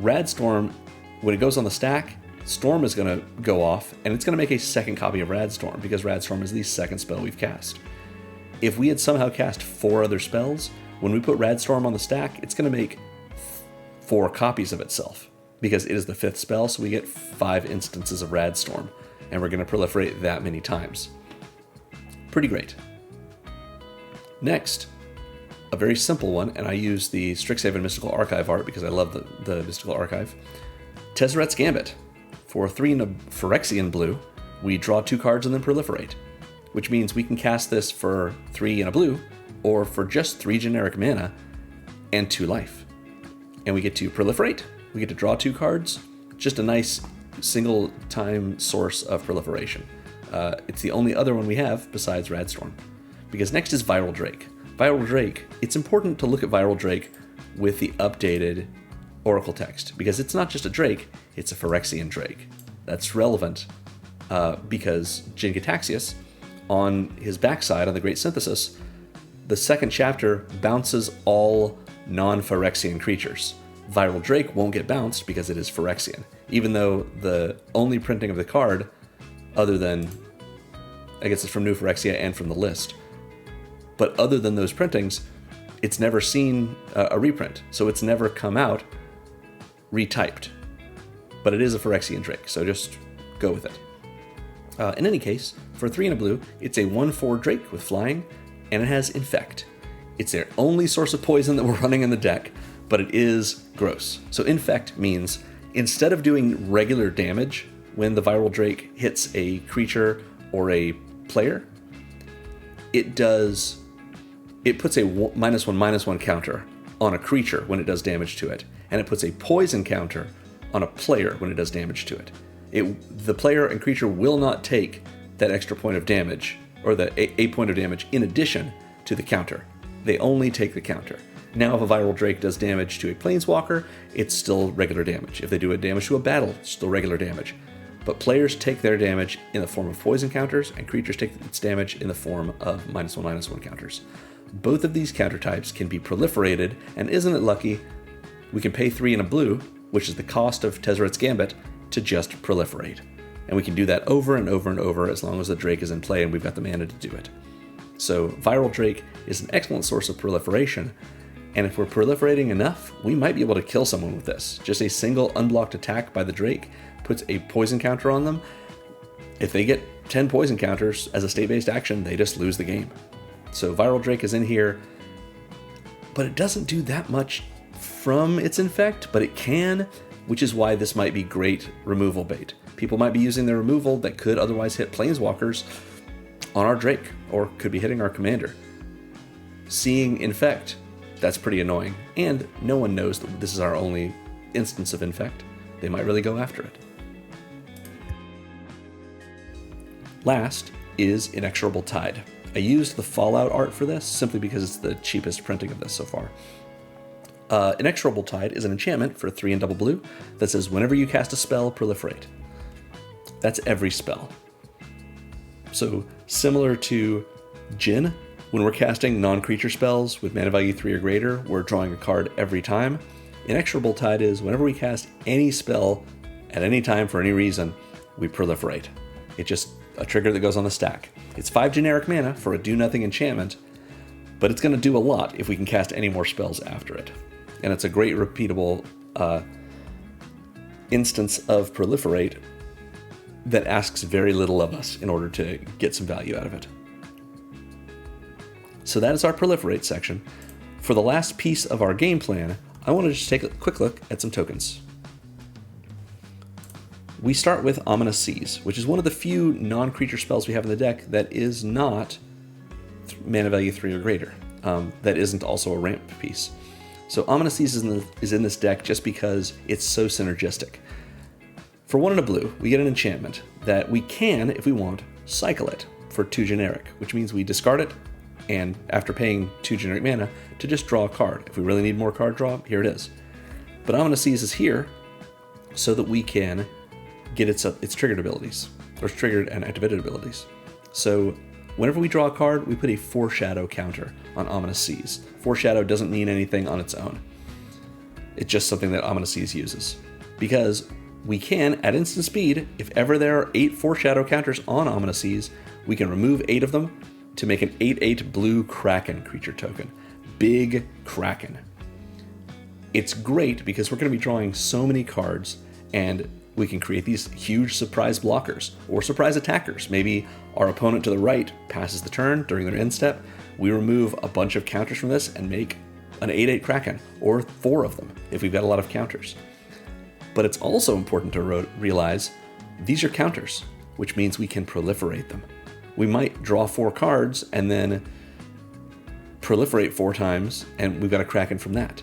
Speaker 1: Radstorm, when it goes on the stack, Storm is going to go off, and it's going to make a second copy of Radstorm, because Radstorm is the second spell we've cast. If we had somehow cast 4 other spells, when we put Radstorm on the stack, it's going to make 4 copies of itself, because it is the 5th spell, so we get 5 instances of Radstorm, and we're going to proliferate that many times. Pretty great. Next, a very simple one, and I use the Strixhaven Mystical Archive art because I love the Mystical Archive. Tezzeret's Gambit. For 3 and a Phyrexian blue, we draw 2 cards and then proliferate, which means we can cast this for 3 and a blue, or for just 3 generic mana and 2 life. And we get to proliferate, we get to draw 2 cards, just a nice single time source of proliferation. It's the only other one we have besides Radstorm. Because next is Viral Drake. Viral Drake, it's important to look at Viral Drake with the updated Oracle text, because it's not just a Drake, it's a Phyrexian Drake. That's relevant because Jin-Gitaxias, on his backside on the Great Synthesis, the second chapter bounces all non-Phyrexian creatures. Viral Drake won't get bounced because it is Phyrexian, even though the only printing of the card, other than, I guess it's from New Phyrexia and from the list, but other than those printings, it's never seen a reprint, so it's never come out retyped. But it is a Phyrexian Drake, so just go with it. In any case, for 3 and a blue, it's a 1/4 Drake with flying, and it has Infect. It's their only source of poison that we're running in the deck, but it is gross. So Infect means, instead of doing regular damage when the Viral Drake hits a creature or a player, it puts a -1/-1 counter on a creature when it does damage to it, and it puts a poison counter on a player when it does damage to it. The player and creature will not take that extra point of damage, or a point of damage in addition to the counter. They only take the counter. Now, if a Viral Drake does damage to a Planeswalker, it's still regular damage. If they do a damage to a battle, it's still regular damage. But players take their damage in the form of poison counters, and creatures take its damage in the form of -1/-1 counters. Both of these counter types can be proliferated, and isn't it lucky, we can pay 3 and a blue, which is the cost of Tezzeret's Gambit, to just proliferate. And we can do that over and over and over as long as the Drake is in play and we've got the mana to do it. So Viral Drake is an excellent source of proliferation, and if we're proliferating enough, we might be able to kill someone with this. Just a single unblocked attack by the Drake puts a poison counter on them. If they get 10 poison counters as a state-based action, they just lose the game. So Viral Drake is in here, but it doesn't do that much from its Infect, but it can, which is why this might be great removal bait. People might be using their removal that could otherwise hit Planeswalkers on our Drake, or could be hitting our commander. Seeing Infect, that's pretty annoying, and no one knows that this is our only instance of Infect. They might really go after it. Last is Inexorable Tide. I used the Fallout art for this simply because it's the cheapest printing of this so far. Inexorable Tide is an enchantment for 3 and double blue that says whenever you cast a spell, proliferate. That's every spell. So similar to Jin, when we're casting non-creature spells with mana value 3 or greater, we're drawing a card every time. Inexorable Tide is whenever we cast any spell at any time for any reason, we proliferate. It's just a trigger that goes on the stack. It's 5 generic mana for a do-nothing enchantment, but it's going to do a lot if we can cast any more spells after it. And it's a great repeatable instance of Proliferate that asks very little of us in order to get some value out of it. So that is our Proliferate section. For the last piece of our game plan, I want to just take a quick look at some tokens. We start with Ominous Seas, which is one of the few non-creature spells we have in the deck that is not mana value 3 or greater. That isn't also a ramp piece. So Ominous Seas is in this deck just because it's so synergistic. For 1 and a blue, we get an enchantment that we can, if we want, cycle it for 2 generic, which means we discard it, and after paying 2 generic mana, to just draw a card. If we really need more card draw, here it is. But Ominous Seas is here so that we can get its triggered abilities, or triggered and activated abilities. So whenever we draw a card, we put a Foreshadow counter on Ominous Seas. Foreshadow doesn't mean anything on its own. It's just something that Ominous Seas uses. Because we can, at instant speed, if ever there are 8 Foreshadow counters on Ominous Seas, we can remove 8 of them to make an 8/8 blue Kraken creature token. Big Kraken. It's great because we're going to be drawing so many cards, and we can create these huge surprise blockers or surprise attackers. Maybe our opponent to the right passes the turn during their end step. We remove a bunch of counters from this and make an 8/8 Kraken, or 4 of them if we've got a lot of counters. But it's also important to realize these are counters, which means we can proliferate them. We might draw 4 cards and then proliferate 4 times, and we've got a Kraken from that.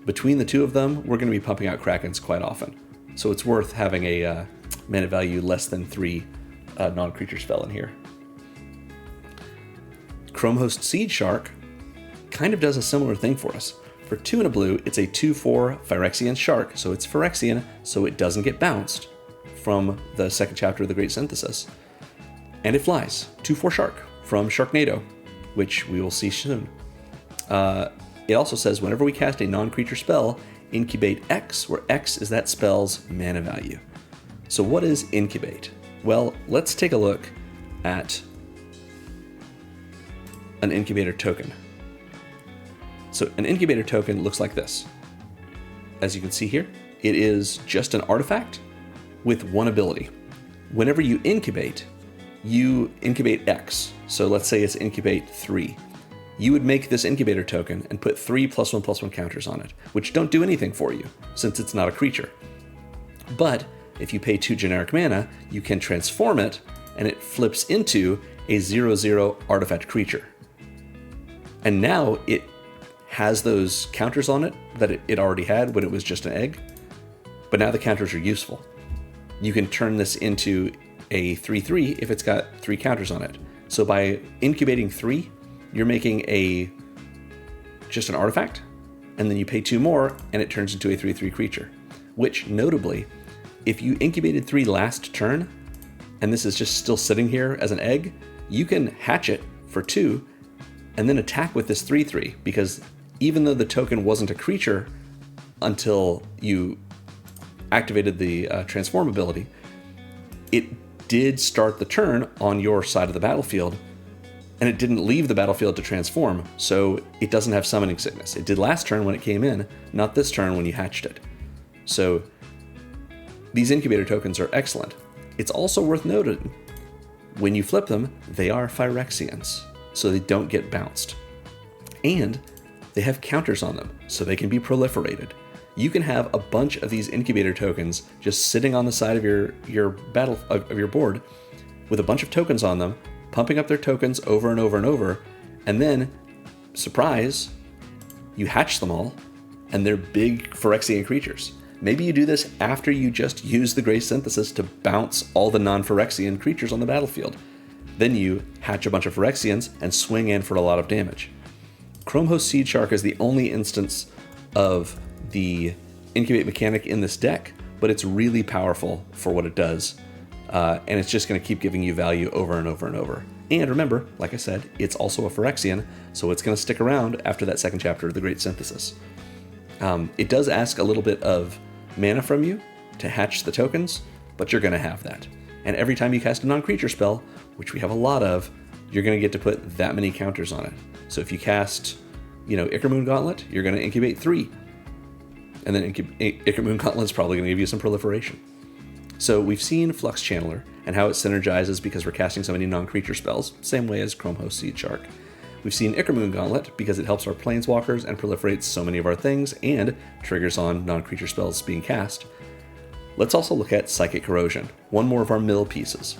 Speaker 1: Between the 2 of them, we're going to be pumping out Krakens quite often. So it's worth having a mana value less than 3 non-creature spell in here. Chromehost Seed Shark kind of does a similar thing for us. For 2 and a blue, it's a 2/4 Phyrexian Shark, so it's Phyrexian, so it doesn't get bounced from the second chapter of the Great Synthesis. And it flies, 2/4 Shark from Sharknado, which we will see soon. It also says whenever we cast a non-creature spell, incubate X, where X is that spell's mana value. So what is incubate? Well, let's take a look at an incubator token. So an incubator token looks like this. As you can see here, it is just an artifact with 1 ability. Whenever you incubate X. So let's say it's incubate 3. You would make this incubator token and put 3 +1/+1 counters on it, which don't do anything for you since it's not a creature. But if you pay 2 generic mana, you can transform it and it flips into a 0/0 artifact creature. And now it has those counters on it that it already had when it was just an egg, but now the counters are useful. You can turn this into a 3/3 if it's got 3 counters on it. So by incubating 3, you're making just an artifact, and then you pay 2 more, and it turns into a 3/3 creature. Which, notably, if you incubated 3 last turn, and this is just still sitting here as an egg, you can hatch it for 2, and then attack with this 3/3, because even though the token wasn't a creature until you activated the transform ability, it did start the turn on your side of the battlefield, and it didn't leave the battlefield to transform, so it doesn't have summoning sickness. It did last turn when it came in, not this turn when you hatched it. So these incubator tokens are excellent. It's also worth noting, when you flip them, they are Phyrexians, so they don't get bounced. And they have counters on them, so they can be proliferated. You can have a bunch of these incubator tokens just sitting on the side of your board with a bunch of tokens on them, pumping up their tokens over and over and over, and then, surprise, you hatch them all, and they're big Phyrexian creatures. Maybe you do this after you just use the Grey Synthesis to bounce all the non-Phyrexian creatures on the battlefield. Then you hatch a bunch of Phyrexians and swing in for a lot of damage. Chromehost Seed Shark is the only instance of the incubate mechanic in this deck, but it's really powerful for what it does. And it's just going to keep giving you value over and over and over. And remember, like I said, it's also a Phyrexian, so it's going to stick around after that second chapter of the Great Synthesis. It does ask a little bit of mana from you to hatch the tokens, but you're going to have that. And every time you cast a non-creature spell, which we have a lot of, you're going to get to put that many counters on it. So if you cast, Ickermoon Gauntlet, you're going to incubate 3. And then Ickermoon Gauntlet is probably going to give you some proliferation. So we've seen Flux Channeler and how it synergizes because we're casting so many non-creature spells, same way as Chromehost Seed Shark. We've seen Ickermoon Gauntlet because it helps our Planeswalkers and proliferates so many of our things and triggers on non-creature spells being cast. Let's also look at Psychic Corrosion, one more of our mill pieces.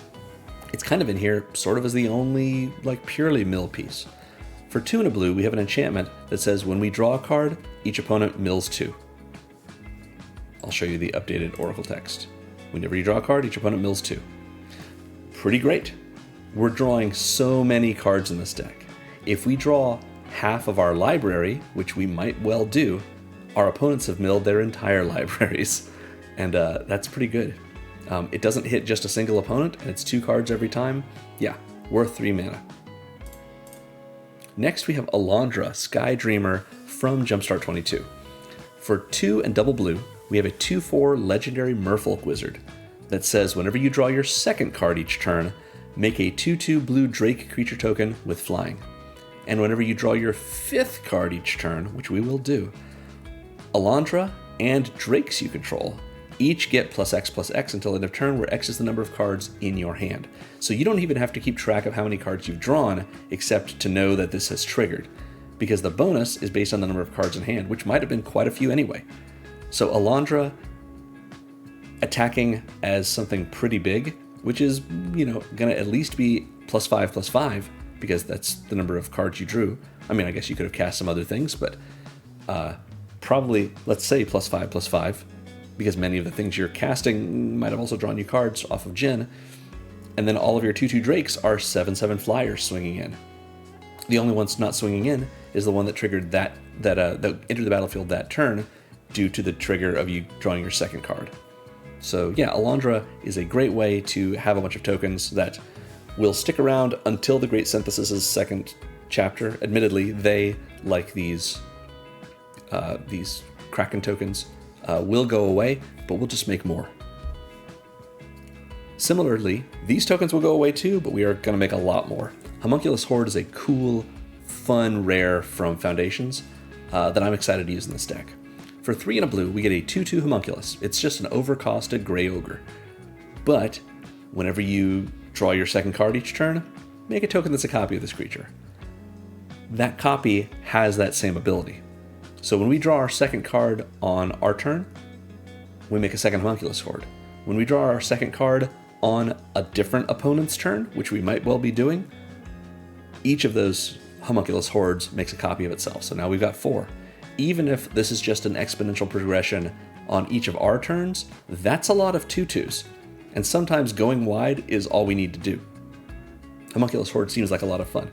Speaker 1: It's kind of in here sort of as the only, purely mill piece. For 2 and a blue, we have an enchantment that says when we draw a card, each opponent mills 2. I'll show you the updated Oracle text. Whenever you draw a card, each opponent mills 2. Pretty great. We're drawing so many cards in this deck. If we draw half of our library, which we might well do, our opponents have milled their entire libraries. And that's pretty good. It doesn't hit just a single opponent, and it's 2 cards every time. Yeah, worth 3 mana. Next we have Alondra, Sky Dreamer from Jumpstart 22. For 2 and double blue, we have a 2/4 legendary Merfolk Wizard that says whenever you draw your second card each turn, make a 2/2 blue Drake creature token with flying. And whenever you draw your 5th card each turn, which we will do, Alondra and Drakes you control each get +X/+X until end of turn, where X is the number of cards in your hand. So you don't even have to keep track of how many cards you've drawn, except to know that this has triggered, because the bonus is based on the number of cards in hand, which might have been quite a few anyway. So Alondra attacking as something pretty big, which is, gonna at least be +5/+5, because that's the number of cards you drew. I mean, I guess you could have cast some other things, but probably, let's say +5/+5, because many of the things you're casting might have also drawn you cards off of Jin. And then all of your 2/2 Drakes are 7/7 flyers swinging in. The only one's not swinging in is the one that triggered that entered the battlefield that turn due to the trigger of you drawing your second card. So yeah, Alondra is a great way to have a bunch of tokens that will stick around until the Great Synthesis' second chapter. Admittedly, they, like these Kraken tokens, will go away, but we'll just make more. Similarly, these tokens will go away too, but we are going to make a lot more. Homunculus Horde is a cool, fun rare from Foundations that I'm excited to use in this deck. For 3 and a blue, we get a 2/2 Homunculus. It's just an overcosted Grey Ogre. But whenever you draw your second card each turn, make a token that's a copy of this creature. That copy has that same ability. So when we draw our second card on our turn, we make a second Homunculus Horde. When we draw our second card on a different opponent's turn, which we might well be doing, each of those Homunculus Hordes makes a copy of itself. So now we've got 4. Even if this is just an exponential progression on each of our turns, that's a lot of 2/2s. And sometimes going wide is all we need to do. Homunculus Horde seems like a lot of fun.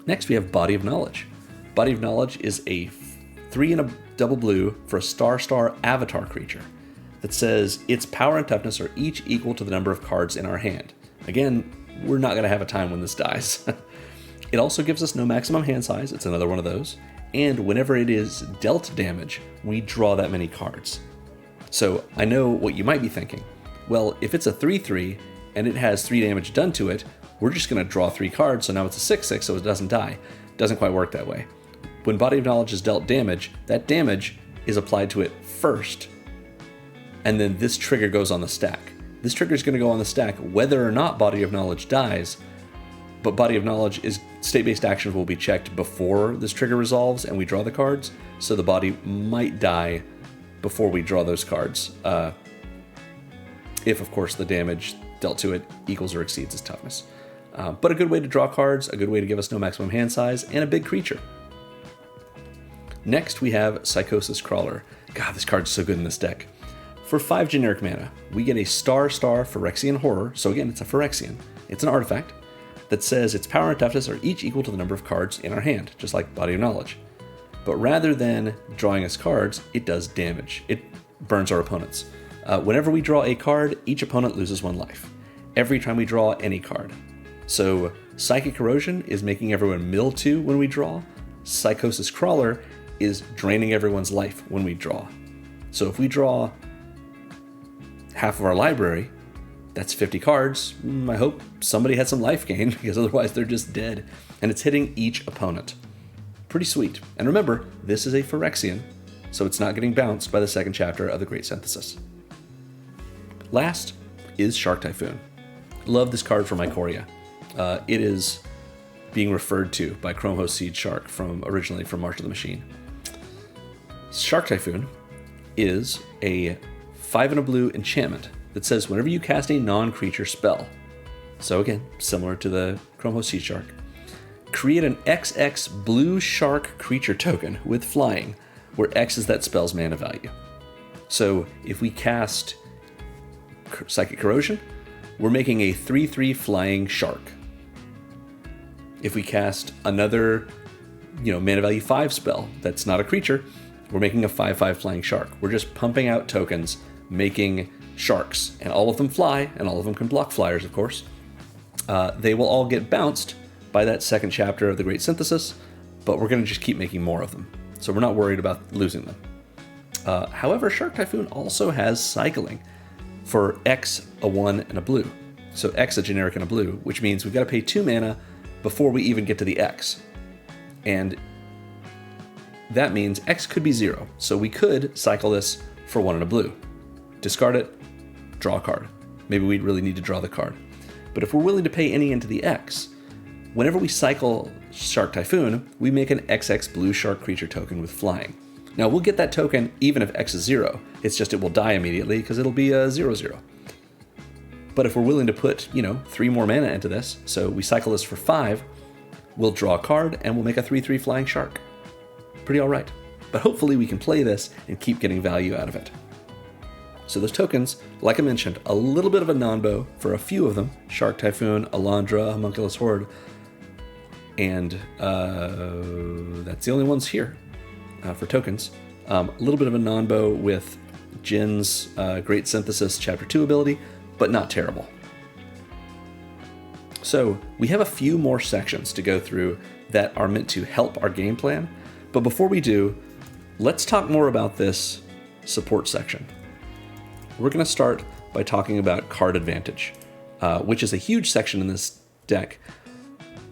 Speaker 1: Next we have Body of Knowledge. Body of Knowledge is a 3 and a double blue for a star avatar creature that says its power and toughness are each equal to the number of cards in our hand. Again, we're not going to have a time when this dies. It also gives us no maximum hand size. It's another one of those. And whenever it is dealt damage, we draw that many cards. So I know what you might be thinking. Well, if it's a 3/3 and it has 3 damage done to it, we're just going to draw 3 cards, so now it's a 6/6, so it doesn't die. Doesn't quite work that way. When Body of Knowledge is dealt damage, that damage is applied to it first, and then this trigger goes on the stack. This trigger is going to go on the stack whether or not Body of Knowledge dies, but Body of Knowledge is state-based actions will be checked before this trigger resolves and we draw the cards, so the body might die before we draw those cards. If, of course, the damage dealt to it equals or exceeds its toughness. But a good way to draw cards, a good way to give us no maximum hand size, and a big creature. Next, we have Psychosis Crawler. God, this card's so good in this deck. For 5 generic mana, we get a star Phyrexian Horror, so again, it's a Phyrexian, It's an artifact that says its power and toughness are each equal to the number of cards in our hand, just like Body of Knowledge. But rather than drawing us cards, it does damage. It burns our opponents. Whenever we draw a card, each opponent loses 1 life. Every time we draw any card. So Psychic Corrosion is making everyone mill 2 when we draw. Psychosis Crawler is draining everyone's life when we draw. So if we draw half of our library, that's 50 cards. I hope somebody had some life gain, because otherwise they're just dead. And it's hitting each opponent. Pretty sweet. And remember, this is a Phyrexian, so it's not getting bounced by the second chapter of the Great Synthesis. Last is Shark Typhoon. Love this card from Ikoria. It is being referred to by Chromehost Seed Shark originally from March of the Machine. Shark Typhoon is a 5 and a blue enchantment that says whenever you cast a non-creature spell, so again, similar to the Chromehost Seed Shark, create an XX blue shark creature token with flying, where X is that spell's mana value. So if we cast Psychic Corrosion, we're making a 3/3 flying shark. If we cast another, mana value 5 spell that's not a creature, we're making a 5/5 flying shark. We're just pumping out tokens, making sharks, and all of them fly, and all of them can block flyers, of course. They will all get bounced by that second chapter of the Great Synthesis, but we're going to just keep making more of them, so we're not worried about losing them. However, Shark Typhoon also has cycling for X, a 1, and a blue. So X, a generic, and a blue, which means we've got to pay 2 mana before we even get to the X. And that means X could be 0, so we could cycle this for 1 and a blue. Discard it, draw a card. Maybe we really need to draw the card. But if we're willing to pay any into the X, whenever we cycle Shark Typhoon, we make an XX blue shark creature token with flying. Now, we'll get that token even if X is 0. It's just it will die immediately because it'll be a 0/0. But if we're willing to put, 3 more mana into this, so we cycle this for 5, we'll draw a card and we'll make a 3/3 flying shark. Pretty all right. But hopefully we can play this and keep getting value out of it. So those tokens, like I mentioned, a little bit of a non-bow for a few of them. Shark Typhoon, Alondra, Homunculus Horde, and that's the only ones here for tokens. A little bit of a non-bow with Jin's Great Synthesis Chapter 2 ability, but not terrible. So we have a few more sections to go through that are meant to help our game plan, but before we do, let's talk more about this support section. We're going to start by talking about card advantage, which is a huge section in this deck,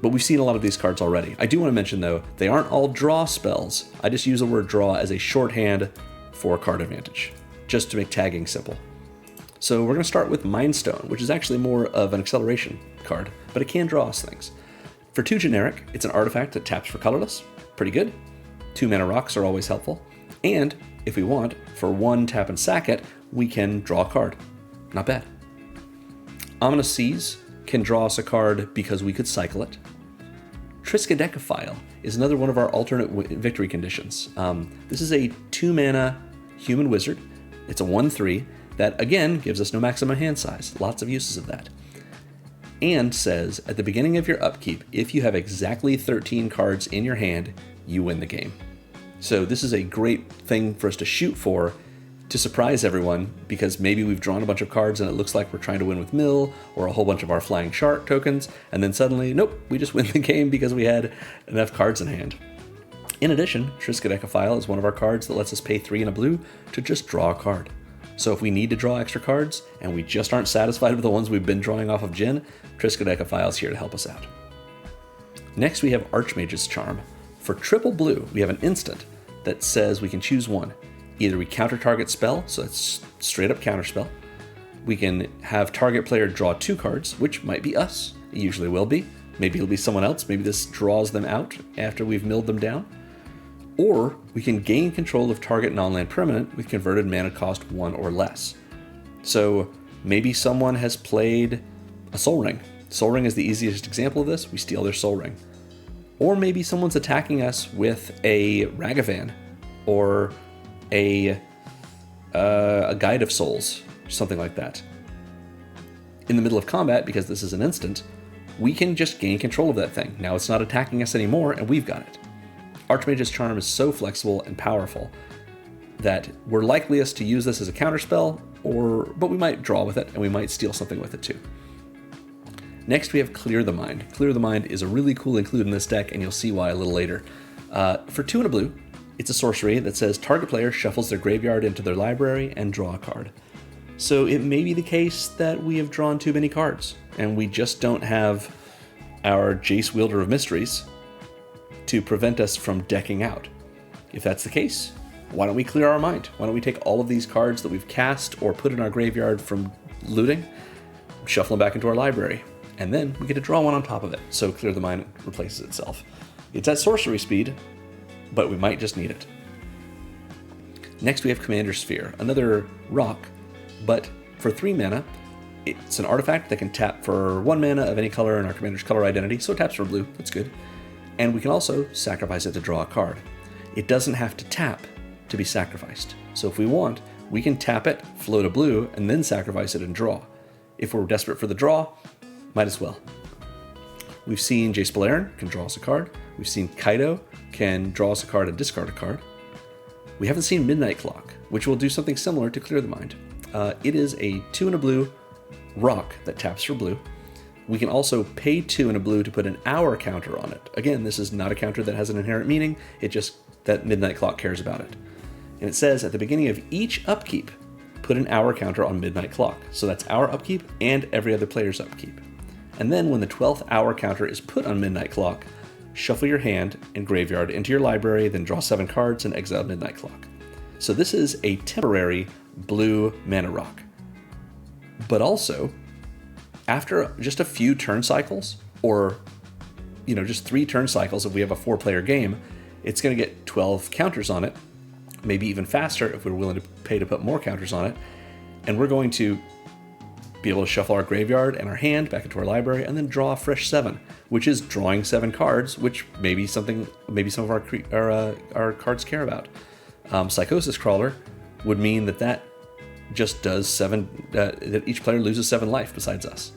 Speaker 1: but we've seen a lot of these cards already. I do want to mention, though, they aren't all draw spells. I just use the word draw as a shorthand for card advantage, just to make tagging simple. So we're going to start with Mind Stone, which is actually more of an acceleration card, but it can draw us things. For 2 generic, it's an artifact that taps for colorless. Pretty good. 2 mana rocks are always helpful. And if we want, for 1 tap and sack it, we can draw a card. Not bad. Ominous Seas can draw us a card because we could cycle it. Triskaidekaphile is another one of our alternate victory conditions. This is a 2 mana human wizard. It's a 1/3 that, again, gives us no maximum hand size. Lots of uses of that. And says, at the beginning of your upkeep, if you have exactly 13 cards in your hand, you win the game. So this is a great thing for us to shoot for, to surprise everyone, because maybe we've drawn a bunch of cards and it looks like we're trying to win with Mill or a whole bunch of our Flying Shark tokens, and then suddenly, nope, we just win the game because we had enough cards in hand. In addition, Triskaidekaphile is one of our cards that lets us pay 3 and a blue to just draw a card. So if we need to draw extra cards and we just aren't satisfied with the ones we've been drawing off of Jin, Triskaidekaphile is here to help us out. Next, we have Archmage's Charm. For triple blue, we have an instant that says we can choose one. Either we counter target spell, so it's straight up counter spell. We can have target player draw 2 cards, which might be us. It usually will be. Maybe it'll be someone else. Maybe this draws them out after we've milled them down. Or we can gain control of target non-land permanent with converted mana cost 1 or less. So maybe someone has played a Soul Ring. Soul Ring is the easiest example of this. We steal their Soul Ring. Or maybe someone's attacking us with a Ragavan or a Guide of Souls, something like that. in the middle of combat, because this is an instant, we can just gain control of that thing. Now it's not attacking us anymore, and we've got it. Archmage's Charm is so flexible and powerful that we're likeliest to use this as a counterspell, but we might draw with it, and we might steal something with it too. Next, we have Clear the Mind. Clear the Mind is a really cool include in this deck, and you'll see why a little later. For 2 and a blue, it's a sorcery that says target player shuffles their graveyard into their library and draw a card. So it may be the case that we have drawn too many cards, and we just don't have our Jace Wielder of Mysteries to prevent us from decking out. If that's the case, why don't we clear our mind? Why don't we take all of these cards that we've cast or put in our graveyard from looting, shuffle them back into our library, and then we get to draw one on top of it. So Clear the Mind replaces itself. It's at sorcery speed, but we might just need it. Next we have Commander Sphere, another rock, but for 3 mana, it's an artifact that can tap for 1 mana of any color in our commander's color identity, so it taps for blue, that's good. And we can also sacrifice it to draw a card. It doesn't have to tap to be sacrificed. So if we want, we can tap it, float a blue, and then sacrifice it and draw. If we're desperate for the draw, might as well. We've seen Jace Beleren can draw us a card. We've seen Kaido can draw us a card and discard a card. We haven't seen Midnight Clock, which will do something similar to Clear the Mind. It is a 2 and a blue rock that taps for blue. We can also pay 2 and a blue to put an hour counter on it. Again, this is not a counter that has an inherent meaning, it just that Midnight Clock cares about it. And it says at the beginning of each upkeep, put an hour counter on Midnight Clock. So that's our upkeep and every other player's upkeep. And then when the 12th hour counter is put on Midnight Clock, shuffle your hand and graveyard into your library, then draw 7 cards and exile Midnight Clock. So this is a temporary blue mana rock. But also, after just a few turn cycles, or just 3 turn cycles if we have a 4-player game, it's going to get 12 counters on it, maybe even faster if we're willing to pay to put more counters on it, and we're going to be able to shuffle our graveyard and our hand back into our library and then draw a fresh 7, which is drawing 7 cards, which maybe some of our cards care about. Psychosis Crawler would mean that just does 7, that each player loses 7 life besides us.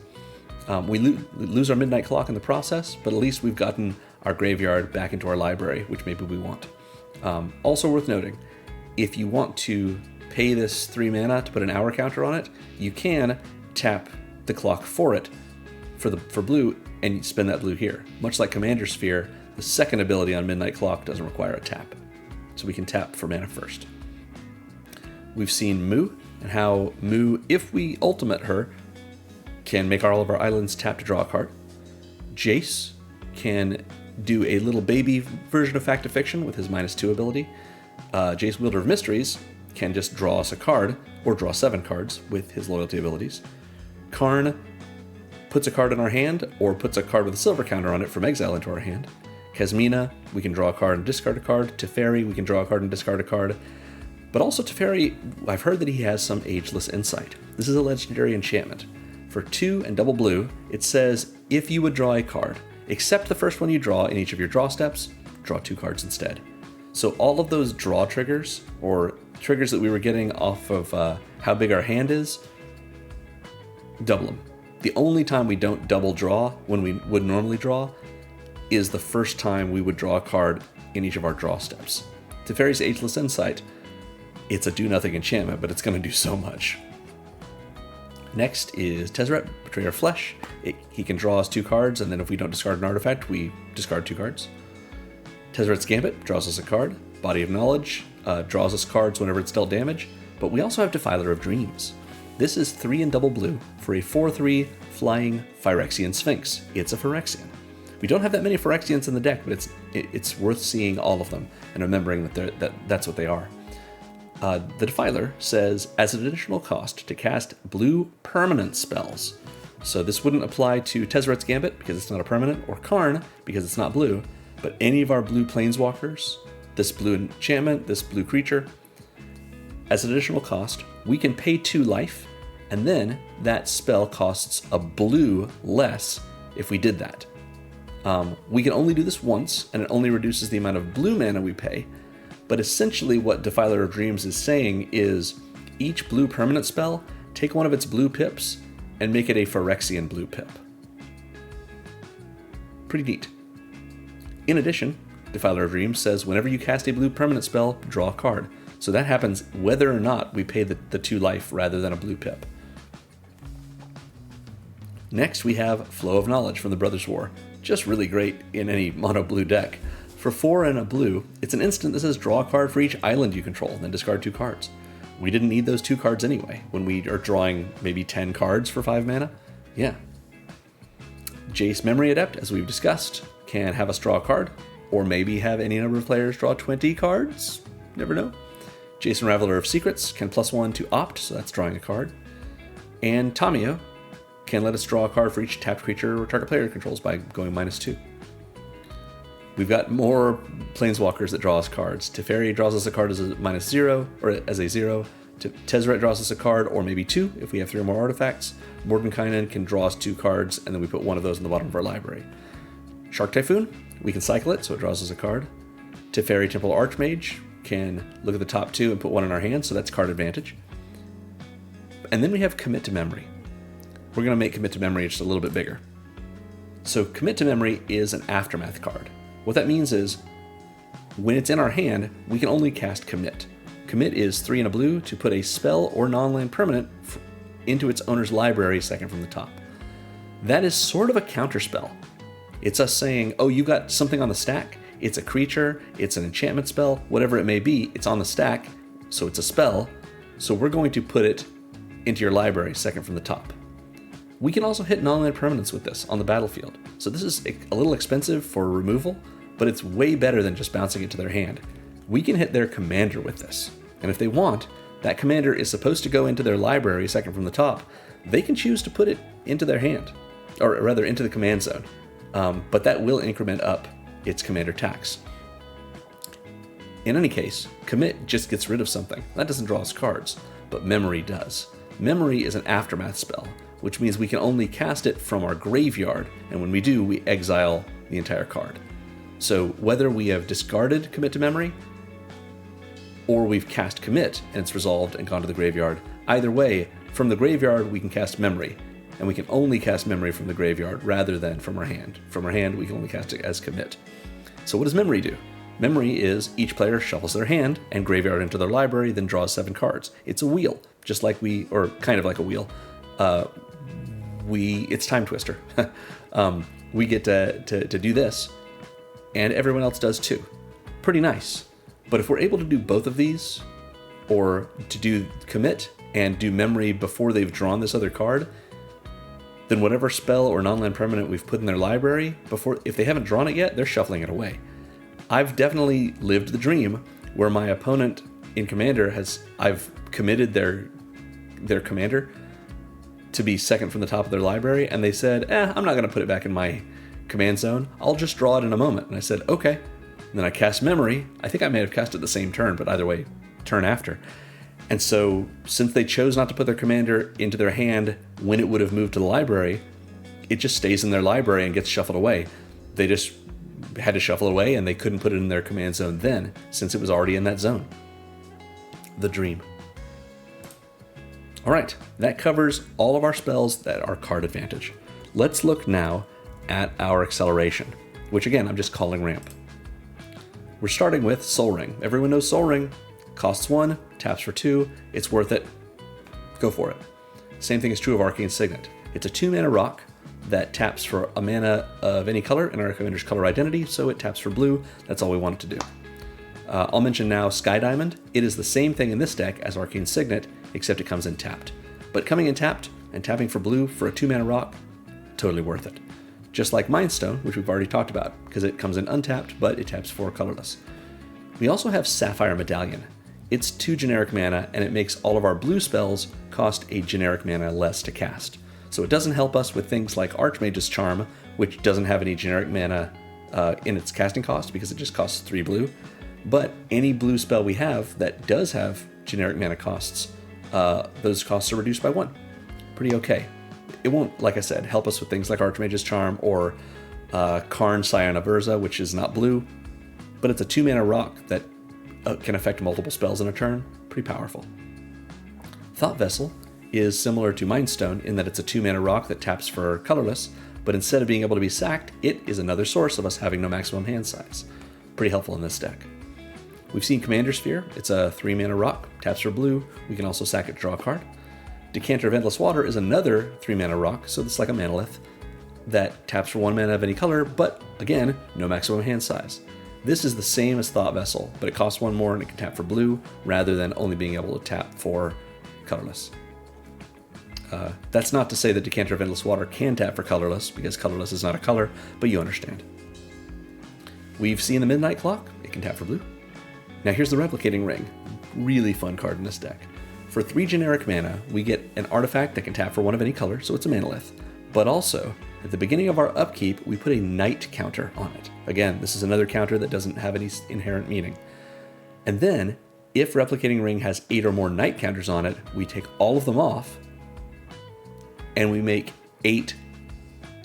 Speaker 1: We lose our Midnight Clock in the process, but at least we've gotten our graveyard back into our library, which maybe we want. Also worth noting, if you want to pay this 3 mana to put an hour counter on it, you can tap the clock for it for blue and spend that blue here. Much like Commander Sphere, the second ability on Midnight Clock doesn't require a tap, so we can tap for mana first. We've seen Mu, and how Mu, if we ultimate her, can make all of our islands tap to draw a card. Jace can do a little baby version of Fact of Fiction with his -2 ability. Jace Wielder of Mysteries can just draw us a card, or draw 7 cards with his loyalty abilities. Karn puts a card in our hand, or puts a card with a silver counter on it from exile into our hand. Kasmina, we can draw a card and discard a card. Teferi, we can draw a card and discard a card. But also Teferi, I've heard that he has some Ageless Insight. This is a legendary enchantment. For 2 and double blue, it says if you would draw a card, except the first one you draw in each of your draw steps, draw 2 cards instead. So all of those draw triggers, or triggers that we were getting off of how big our hand is, double them. The only time we don't double draw when we would normally draw is the first time we would draw a card in each of our draw steps. Teferi's Ageless Insight, it's a do-nothing enchantment, but it's going to do so much. Next is Tezzeret, Betrayer of Flesh. He can draw us 2 cards, and then if we don't discard an artifact, we discard 2 cards. Tezzeret's Gambit draws us a card. Body of Knowledge draws us cards whenever it's dealt damage, but we also have Defiler of Dreams. This is 3 and double blue for a 4/3 flying Phyrexian Sphinx. It's a Phyrexian. We don't have that many Phyrexians in the deck, but it's worth seeing all of them and remembering that's what they are. The Defiler says, as an additional cost to cast blue permanent spells. So this wouldn't apply to Tezzeret's Gambit because it's not a permanent, or Karn because it's not blue, but any of our blue planeswalkers, this blue enchantment, this blue creature, as an additional cost, we can pay 2 life, and then that spell costs a blue less if we did that. We can only do this once, and it only reduces the amount of blue mana we pay. But essentially what Defiler of Dreams is saying is each blue permanent spell, take one of its blue pips and make it a Phyrexian blue pip. Pretty neat. In addition, Defiler of Dreams says whenever you cast a blue permanent spell, draw a card. So that happens whether or not we pay the 2 life rather than a blue pip. Next we have Flow of Knowledge from the Brothers' War. Just really great in any mono blue deck. For 4 and a blue, it's an instant that says draw a card for each island you control, then discard 2 cards. We didn't need those 2 cards anyway, when we are drawing maybe 10 cards for 5 mana. Yeah. Jace Memory Adept, as we've discussed, can have us draw a card, or maybe have any number of players draw 20 cards. Never know. Jace Unraveler of Secrets can +1 to opt, so that's drawing a card. And Tamiyo can let us draw a card for each tapped creature or target player controls by going -2. We've got more Planeswalkers that draw us cards. Teferi draws us a card as a -0, or as a 0. Tezzeret draws us a card, or maybe 2 if we have 3 or more artifacts. Mordenkainen can draw us 2 cards, and then we put one of those in the bottom of our library. Shark Typhoon, we can cycle it, so it draws us a card. Teferi Temple Archmage can look at the top 2 and put 1 in our hand, so that's card advantage. And then we have Commit to Memory. We're going to make Commit to Memory just a little bit bigger. So Commit to Memory is an Aftermath card. What that means is, when it's in our hand, we can only cast Commit. Commit is 3 and a blue to put a spell or non-land permanent into its owner's library second from the top. That is sort of a counterspell. It's us saying, oh, you got something on the stack, it's a creature, it's an enchantment spell, whatever it may be, it's on the stack, so it's a spell, so we're going to put it into your library second from the top. We can also hit non-land permanents with this on the battlefield, so this is a little expensive for removal, but it's way better than just bouncing it to their hand. We can hit their commander with this, and if they want, that commander is supposed to go into their library second from the top. They can choose to put it into their hand, or rather into the command zone, but that will increment up its commander tax. In any case, Commit just gets rid of something. That doesn't draw us cards, but Memory does. Memory is an Aftermath spell, which means we can only cast it from our graveyard, and when we do, we exile the entire card. So whether we have discarded Commit to Memory, or we've cast Commit and it's resolved and gone to the graveyard, either way, from the graveyard we can cast Memory, and we can only cast Memory from the graveyard rather than from our hand. From our hand, we can only cast it as Commit. So what does Memory do? Memory is each player shuffles their hand and graveyard into their library, then draws 7 cards. It's a wheel, just like or kind of like a wheel. It's Time Twister. We get to do this, and everyone else does too. Pretty nice. But if we're able to do both of these, or to do Commit and do Memory before they've drawn this other card, then whatever spell or non-land permanent we've put in their library, if they haven't drawn it yet, they're shuffling it away. I've definitely lived the dream where my opponent in Commander I've committed their commander to be second from the top of their library, and they said, I'm not going to put it back in my command zone. I'll just draw it in a moment. And I said, okay. And then I cast Memory. I think I may have cast it the same turn, but either way, turn after. And so, since they chose not to put their commander into their hand when it would have moved to the library, it just stays in their library and gets shuffled away. They just had to shuffle it away, and they couldn't put it in their command zone then, since it was already in that zone. The dream. Alright, that covers all of our spells that are card advantage. Let's look now at our acceleration, which again, I'm just calling ramp. We're starting with Soul Ring. Everyone knows Soul Ring. Costs 1, taps for 2, it's worth it. Go for it. Same thing is true of Arcane Signet. It's a 2-mana rock that taps for a mana of any color in our commander's color identity, so it taps for blue. That's all we want it to do. I'll mention now Sky Diamond. It is the same thing in this deck as Arcane Signet, except it comes in tapped. But coming in tapped and tapping for blue for a 2-mana rock, totally worth it. Just like Mind Stone, which we've already talked about, because it comes in untapped, but it taps for colorless. We also have Sapphire Medallion. It's 2 generic mana, and it makes all of our blue spells cost a generic mana less to cast. So it doesn't help us with things like Archmage's Charm, which doesn't have any generic mana in its casting cost, because it just costs 3 blue. But any blue spell we have that does have generic mana costs, those costs are reduced by 1. Pretty okay. It won't, like I said, help us with things like Archmage's Charm or Karn Scion of Urza, which is not blue, but it's a 2-mana rock that can affect multiple spells in a turn. Pretty powerful. Thought Vessel is similar to Mind Stone in that it's a 2-mana rock that taps for colorless, but instead of being able to be sacked, it is another source of us having no maximum hand size. Pretty helpful in this deck. We've seen Commander Sphere. It's a 3-mana rock, taps for blue. We can also sack it to draw a card. Decanter of Endless Water is another 3-mana rock, so it's like a manalith that taps for 1 mana of any color, but again, no maximum hand size. This is the same as Thought Vessel, but it costs 1 more and it can tap for blue rather than only being able to tap for colorless. That's not to say that Decanter of Endless Water can tap for colorless, because colorless is not a color, but you understand. We've seen the Midnight Clock. It can tap for blue. Now here's the Replicating Ring. Really fun card in this deck. For 3 generic mana, we get an artifact that can tap for 1 of any color, so it's a manalith. But also, at the beginning of our upkeep, we put a night counter on it. Again, this is another counter that doesn't have any inherent meaning. And then, if Replicating Ring has 8 or more night counters on it, we take all of them off, and we make 8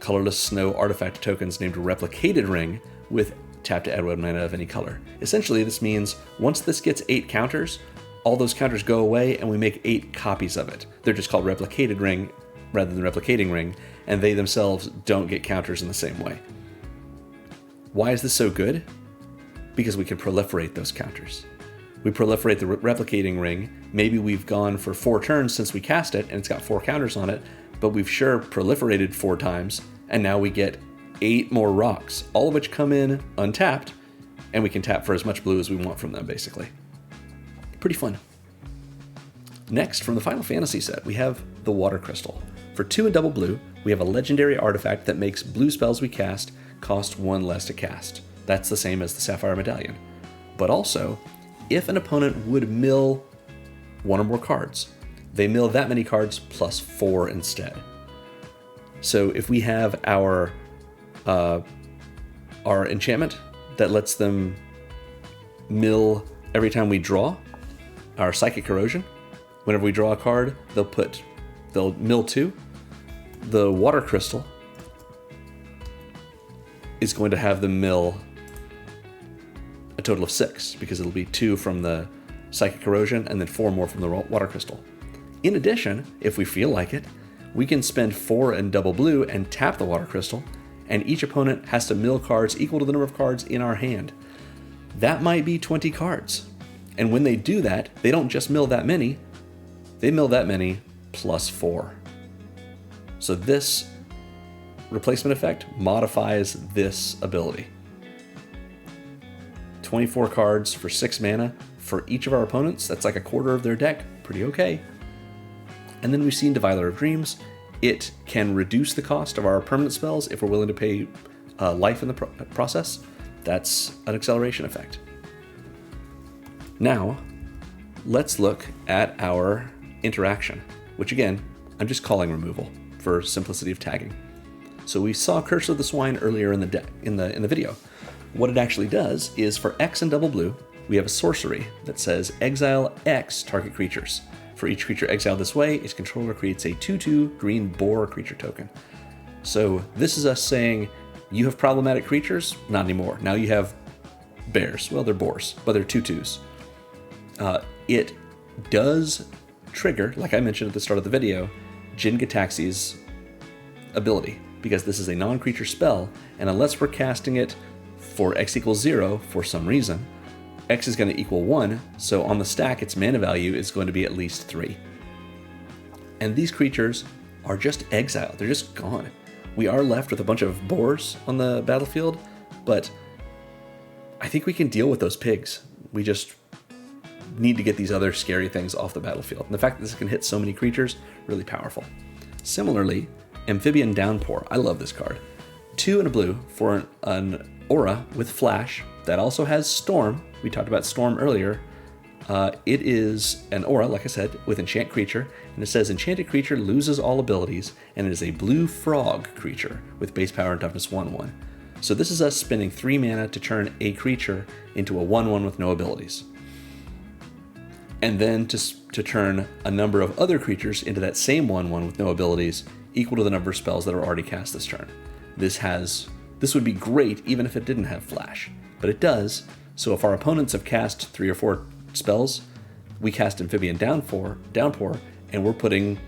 Speaker 1: colorless snow artifact tokens named Replicated Ring with tap to add 1 mana of any color. Essentially, this means once this gets 8 counters, all those counters go away and we make 8 copies of it. They're just called Replicated Ring rather than Replicating Ring, and they themselves don't get counters in the same way. Why is this so good? Because we can proliferate those counters. We proliferate the Replicating Ring. Maybe we've gone for 4 turns since we cast it and it's got 4 counters on it, but we've sure proliferated 4 times, and now we get 8 more rocks, all of which come in untapped, and we can tap for as much blue as we want from them, basically. Pretty fun. Next, from the Final Fantasy set, we have the Water Crystal. For 2 and double blue, we have a legendary artifact that makes blue spells we cast cost 1 less to cast. That's the same as the Sapphire Medallion. But also, if an opponent would mill 1 or more cards, they mill that many cards plus 4 instead. So if we have our enchantment that lets them mill every time we draw, our Psychic Corrosion, whenever we draw a card, they'll mill 2. The Water Crystal is going to have them mill a total of 6, because it'll be 2 from the Psychic Corrosion and then 4 more from the Water Crystal. In addition, if we feel like it, we can spend 4 and double blue and tap the Water Crystal, and each opponent has to mill cards equal to the number of cards in our hand. That might be 20 cards. And when they do that, they don't just mill that many, they mill that many plus 4. So this replacement effect modifies this ability. 24 cards for 6 mana for each of our opponents. That's like a quarter of their deck. Pretty okay. And then we've seen Deviler of Dreams. It can reduce the cost of our permanent spells if we're willing to pay life in the process. That's an acceleration effect. Now, let's look at our interaction, which again, I'm just calling removal for simplicity of tagging. So we saw Curse of the Swine earlier in the video. What it actually does is for X and double blue, we have a sorcery that says exile X target creatures. For each creature exiled this way, its controller creates a 2/2 green boar creature token. So this is us saying, you have problematic creatures? Not anymore. Now you have bears. Well, they're boars, but they're 2/2s. It does trigger, like I mentioned at the start of the video, Jin-Gitaxias' ability, because this is a non-creature spell, and unless we're casting it for X equals 0 for some reason, X is going to equal 1, so on the stack its mana value is going to be at least 3. And these creatures are just exiled, they're just gone. We are left with a bunch of boars on the battlefield, but I think we can deal with those pigs. We just need to get these other scary things off the battlefield. And the fact that this can hit so many creatures, really powerful. Similarly, Amphibian Downpour, I love this card. 2 and a blue for an aura with flash that also has Storm. We talked about Storm earlier. It is an aura, like I said, with enchant creature, and it says enchanted creature loses all abilities, and it is a blue frog creature with base power and toughness 1/1. So this is us spending 3 mana to turn a creature into a 1/1 with no abilities. And then to turn a number of other creatures into that same 1/1 with no abilities, equal to the number of spells that are already cast this turn. This would be great even if it didn't have flash, but it does. So if our opponents have cast 3 or 4 spells, we cast Amphibian Downpour, and we're putting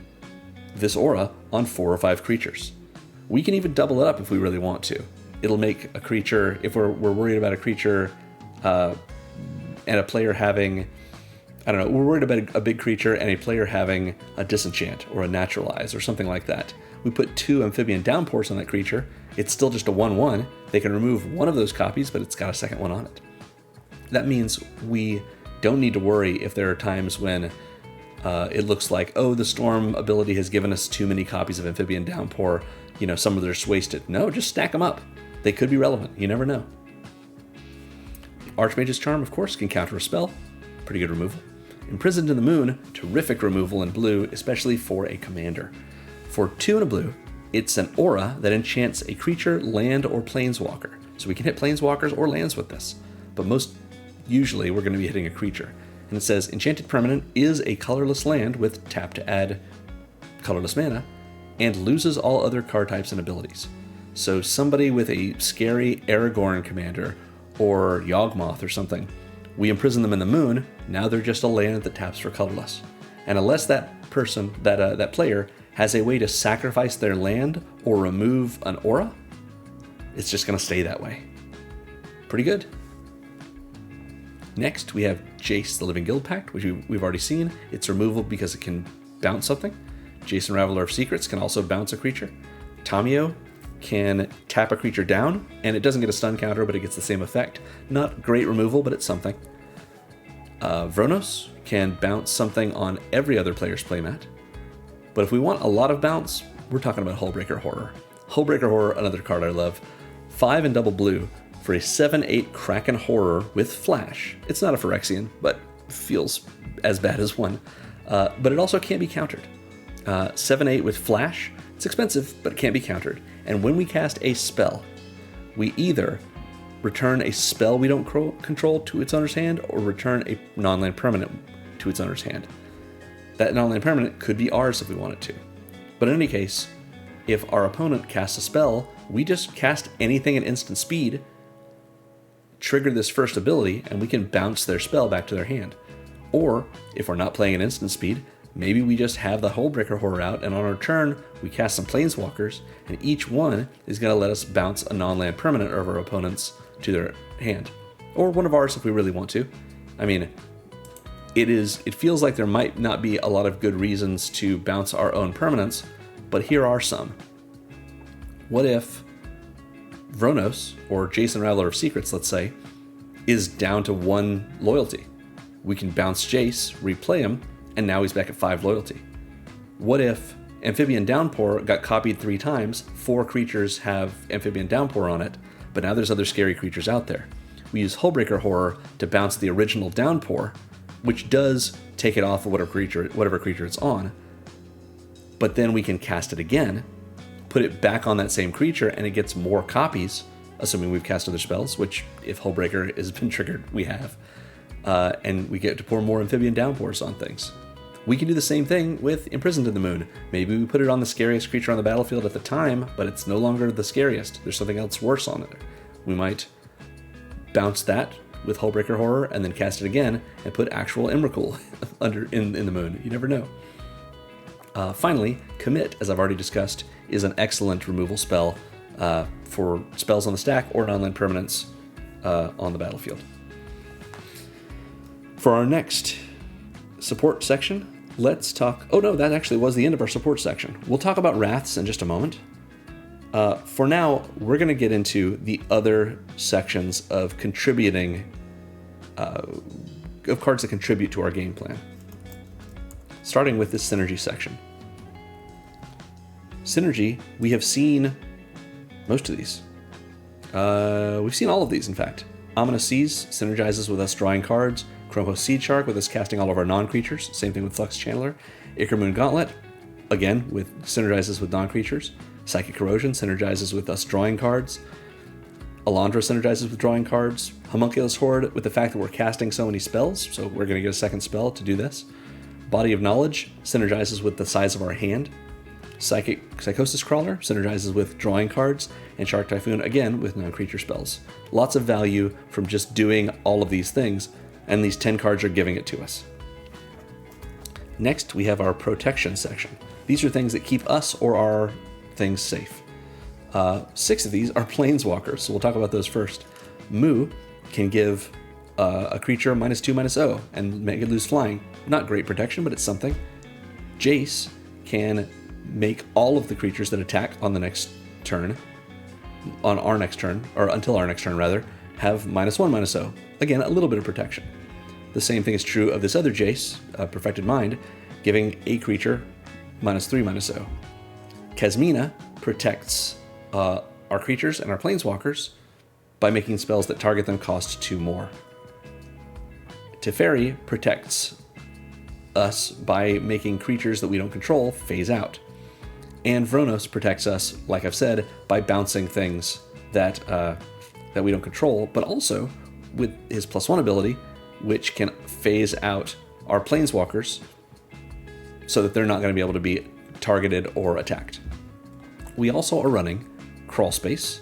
Speaker 1: this aura on 4 or 5 creatures. We can even double it up if we really want to. It'll make a creature, if we're worried about a creature and a player having, I don't know, we're worried about a big creature and a player having a disenchant or a naturalize or something like that. We put 2 amphibian downpours on that creature. It's still just a 1/1. They can remove one of those copies, but it's got a second one on it. That means we don't need to worry if there are times when it looks like, oh, the Storm ability has given us too many copies of amphibian downpour. Some of them are just wasted. No, just stack them up. They could be relevant. You never know. Archmage's Charm, of course, can counter a spell. Pretty good removal. Imprisoned in the Moon, terrific removal in blue, especially for a commander. For 2 and a blue, it's an aura that enchants a creature, land, or planeswalker. So we can hit planeswalkers or lands with this. But most usually we're going to be hitting a creature. And it says, Enchanted Permanent is a colorless land with tap to add colorless mana, and loses all other card types and abilities. So somebody with a scary Aragorn commander, or Yawgmoth or something, we imprison them in the Moon, now they're just a land that taps for colorless. And unless that person, that player, has a way to sacrifice their land or remove an aura, it's just going to stay that way. Pretty good. Next, we have Jace, the Living Guild Pact, which we've already seen. It's removal because it can bounce something. Jason, Raveler of Secrets, can also bounce a creature. Tamio can tap a creature down, and it doesn't get a stun counter, but it gets the same effect. Not great removal, but it's something. Vronos can bounce something on every other player's playmat. But if we want a lot of bounce, we're talking about Hullbreaker Horror. Hullbreaker Horror, another card I love. 5 and double blue for a 7/8 Kraken Horror with Flash. It's not a Phyrexian, but feels as bad as one. But it also can't be countered. 7/8 with Flash. It's expensive, but it can't be countered. And when we cast a spell, we either return a spell we don't control to its owner's hand, or return a non-land permanent to its owner's hand. That non-land permanent could be ours if we wanted to. But in any case, if our opponent casts a spell, we just cast anything at instant speed, trigger this first ability, and we can bounce their spell back to their hand. Or, if we're not playing at instant speed, maybe we just have the Hullbreaker Horror out, and on our turn, we cast some Planeswalkers, and each one is going to let us bounce a non-land permanent of our opponents to their hand. Or one of ours if we really want to. I mean, it feels like there might not be a lot of good reasons to bounce our own permanents, but here are some. What if Vronos, or Jason, Raveler of Secrets, let's say, is down to 1 loyalty? We can bounce Jace, replay him, and now he's back at 5 loyalty. What if Amphibian Downpour got copied 3 times, 4 creatures have Amphibian Downpour on it, but now there's other scary creatures out there? We use Hullbreaker Horror to bounce the original Downpour, which does take it off of whatever creature it's on, but then we can cast it again, put it back on that same creature, and it gets more copies, assuming we've cast other spells, which, if Hullbreaker has been triggered, we have. And we get to pour more Amphibian Downpours on things. We can do the same thing with Imprisoned in the Moon. Maybe we put it on the scariest creature on the battlefield at the time, but it's no longer the scariest. There's something else worse on it. We might bounce that with Hullbreaker Horror and then cast it again and put actual Emrakul in the moon. You never know. Finally, Commit, as I've already discussed, is an excellent removal spell for spells on the stack or non-land permanents on the battlefield. For our next support section, let's talk... Oh no, that actually was the end of our support section. We'll talk about Wraths in just a moment. For now, we're going to get into the other sections of contributing, of cards that contribute to our game plan. Starting with this Synergy section. Synergy, we have seen most of these. We've seen all of these, in fact. Ominous Seas synergizes with us drawing cards. Chromos Seed Shark with us casting all of our non-creatures. Same thing with Flux Channeler. Ichor-Moon Gauntlet, again, synergizes with non-creatures. Psychic Corrosion synergizes with us drawing cards. Alondra synergizes with drawing cards. Homunculus Horde with the fact that we're casting so many spells, so we're going to get a second spell to do this. Body of Knowledge synergizes with the size of our hand. Psychosis Crawler synergizes with drawing cards. And Shark Typhoon, again, with non-creature spells. Lots of value from just doing all of these things, and these 10 cards are giving it to us. Next, we have our protection section. These are things that keep us or our things safe. 6 of these are Planeswalkers, so we'll talk about those first. Mu can give a creature -2/-0 and make it lose flying. Not great protection, but it's something. Jace can make all of the creatures that attack on the next turn, on our next turn, or until our next turn rather, have -1/-0. Again, a little bit of protection. The same thing is true of this other Jace, Perfected Mind, giving a creature -3/-0. Kasmina protects our creatures and our Planeswalkers by making spells that target them cost 2 more. Teferi protects us by making creatures that we don't control phase out. And Vronos protects us, like I've said, by bouncing things that we don't control, but also with his +1 ability, which can phase out our Planeswalkers so that they're not going to be able to be targeted or attacked. We also are running Crawl Space,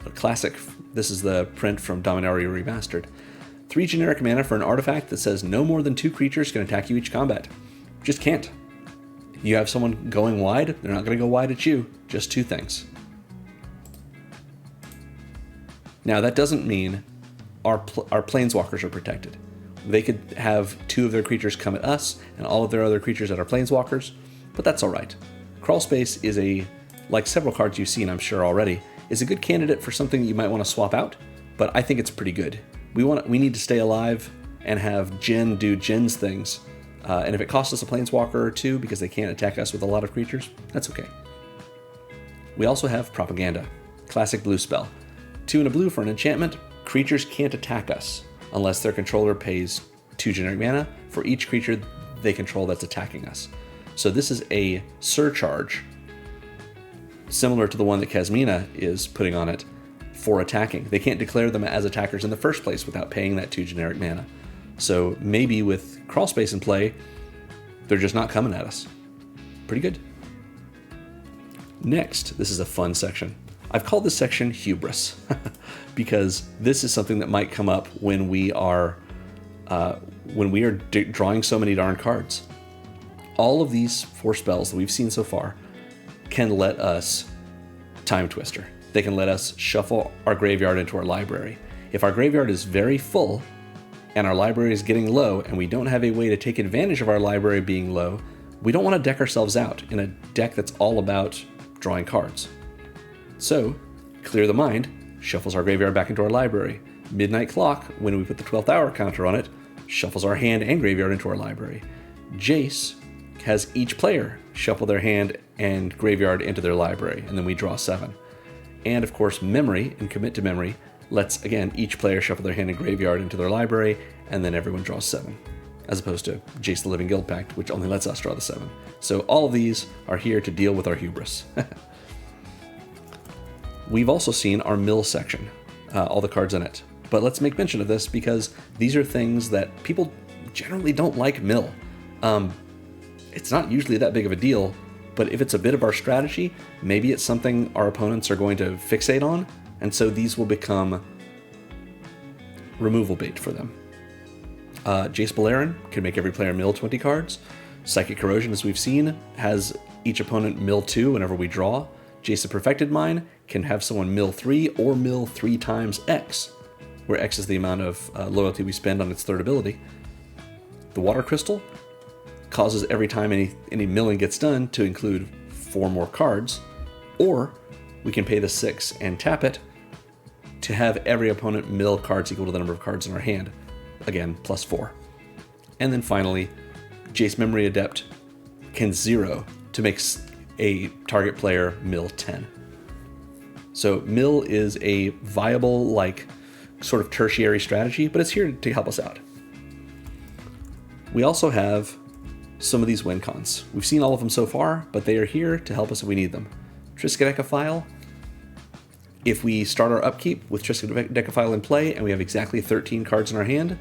Speaker 1: a classic. This is the print from Dominaria Remastered. 3 generic mana for an artifact that says no more than 2 creatures can attack you each combat. Just can't. You have someone going wide, they're not going to go wide at you. Just 2 things. Now, that doesn't mean our Planeswalkers are protected. They could have 2 of their creatures come at us and all of their other creatures at our Planeswalkers, but that's all right. Crawl Space is like several cards you've seen, I'm sure already, is a good candidate for something you might want to swap out, but I think it's pretty good. We need to stay alive and have Jin do Jin's things, and if it costs us a Planeswalker or 2 because they can't attack us with a lot of creatures, that's okay. We also have Propaganda, classic blue spell. 2 and a blue for an enchantment. Creatures can't attack us unless their controller pays 2 generic mana for each creature they control that's attacking us. So this is a surcharge, similar to the one that Kasmina is putting on it for attacking. They can't declare them as attackers in the first place without paying that 2 generic mana. So maybe with Crawl Space in play, they're just not coming at us. Pretty good. Next, this is a fun section. I've called this section Hubris because this is something that might come up when we are drawing so many darn cards. All of these 4 spells that we've seen so far can let us Time Twister. They can let us shuffle our graveyard into our library. If our graveyard is very full and our library is getting low and we don't have a way to take advantage of our library being low, we don't want to deck ourselves out in a deck that's all about drawing cards. So, Clear the Mind shuffles our graveyard back into our library. Midnight Clock, when we put the 12th hour counter on it, shuffles our hand and graveyard into our library. Jace has each player shuffle their hand and graveyard into their library, and then we draw 7. And of course, Memory and Commit to Memory lets, again, each player shuffle their hand and graveyard into their library, and then everyone draws 7. As opposed to Jace the Living Guild Pact, which only lets us draw the 7. So all of these are here to deal with our hubris. We've also seen our mill section, all the cards in it. But let's make mention of this because these are things that people generally don't like mill. It's not usually that big of a deal, but if it's a bit of our strategy, maybe it's something our opponents are going to fixate on, and so these will become removal bait for them. Jace Beleren can make every player mill 20 cards. Psychic Corrosion, as we've seen, has each opponent mill 2 whenever we draw. Jace the Perfected Mind can have someone mill 3 or mill 3 times X, where X is the amount of loyalty we spend on its 3rd ability. The Water Crystal causes every time any milling gets done to include 4 more cards, or we can pay the 6 and tap it to have every opponent mill cards equal to the number of cards in our hand. Again, +4. And then finally, Jace Memory Adept can 0 to make a target player mill 10. So mill is a viable, sort of tertiary strategy, but it's here to help us out. We also have some of these Wincons. We've seen all of them so far, but they are here to help us if we need them. Triskaidekaphile. If we start our upkeep with Triskaidekaphile in play and we have exactly 13 cards in our hand,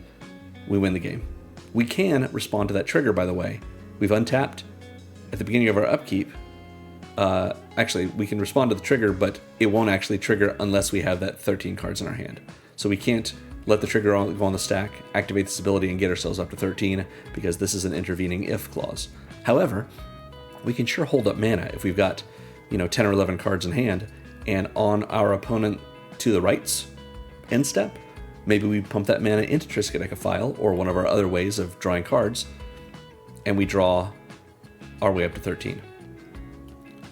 Speaker 1: we win the game. We can respond to that trigger, by the way. We've untapped at the beginning of our upkeep. Actually, we can respond to the trigger, but it won't actually trigger unless we have that 13 cards in our hand. So we can't let the trigger go on the stack, activate this ability, and get ourselves up to 13, because this is an intervening if clause. However, we can sure hold up mana if we've got, 10 or 11 cards in hand, and on our opponent to the right's end step, maybe we pump that mana into Triskaidekaphile or one of our other ways of drawing cards, and we draw our way up to 13.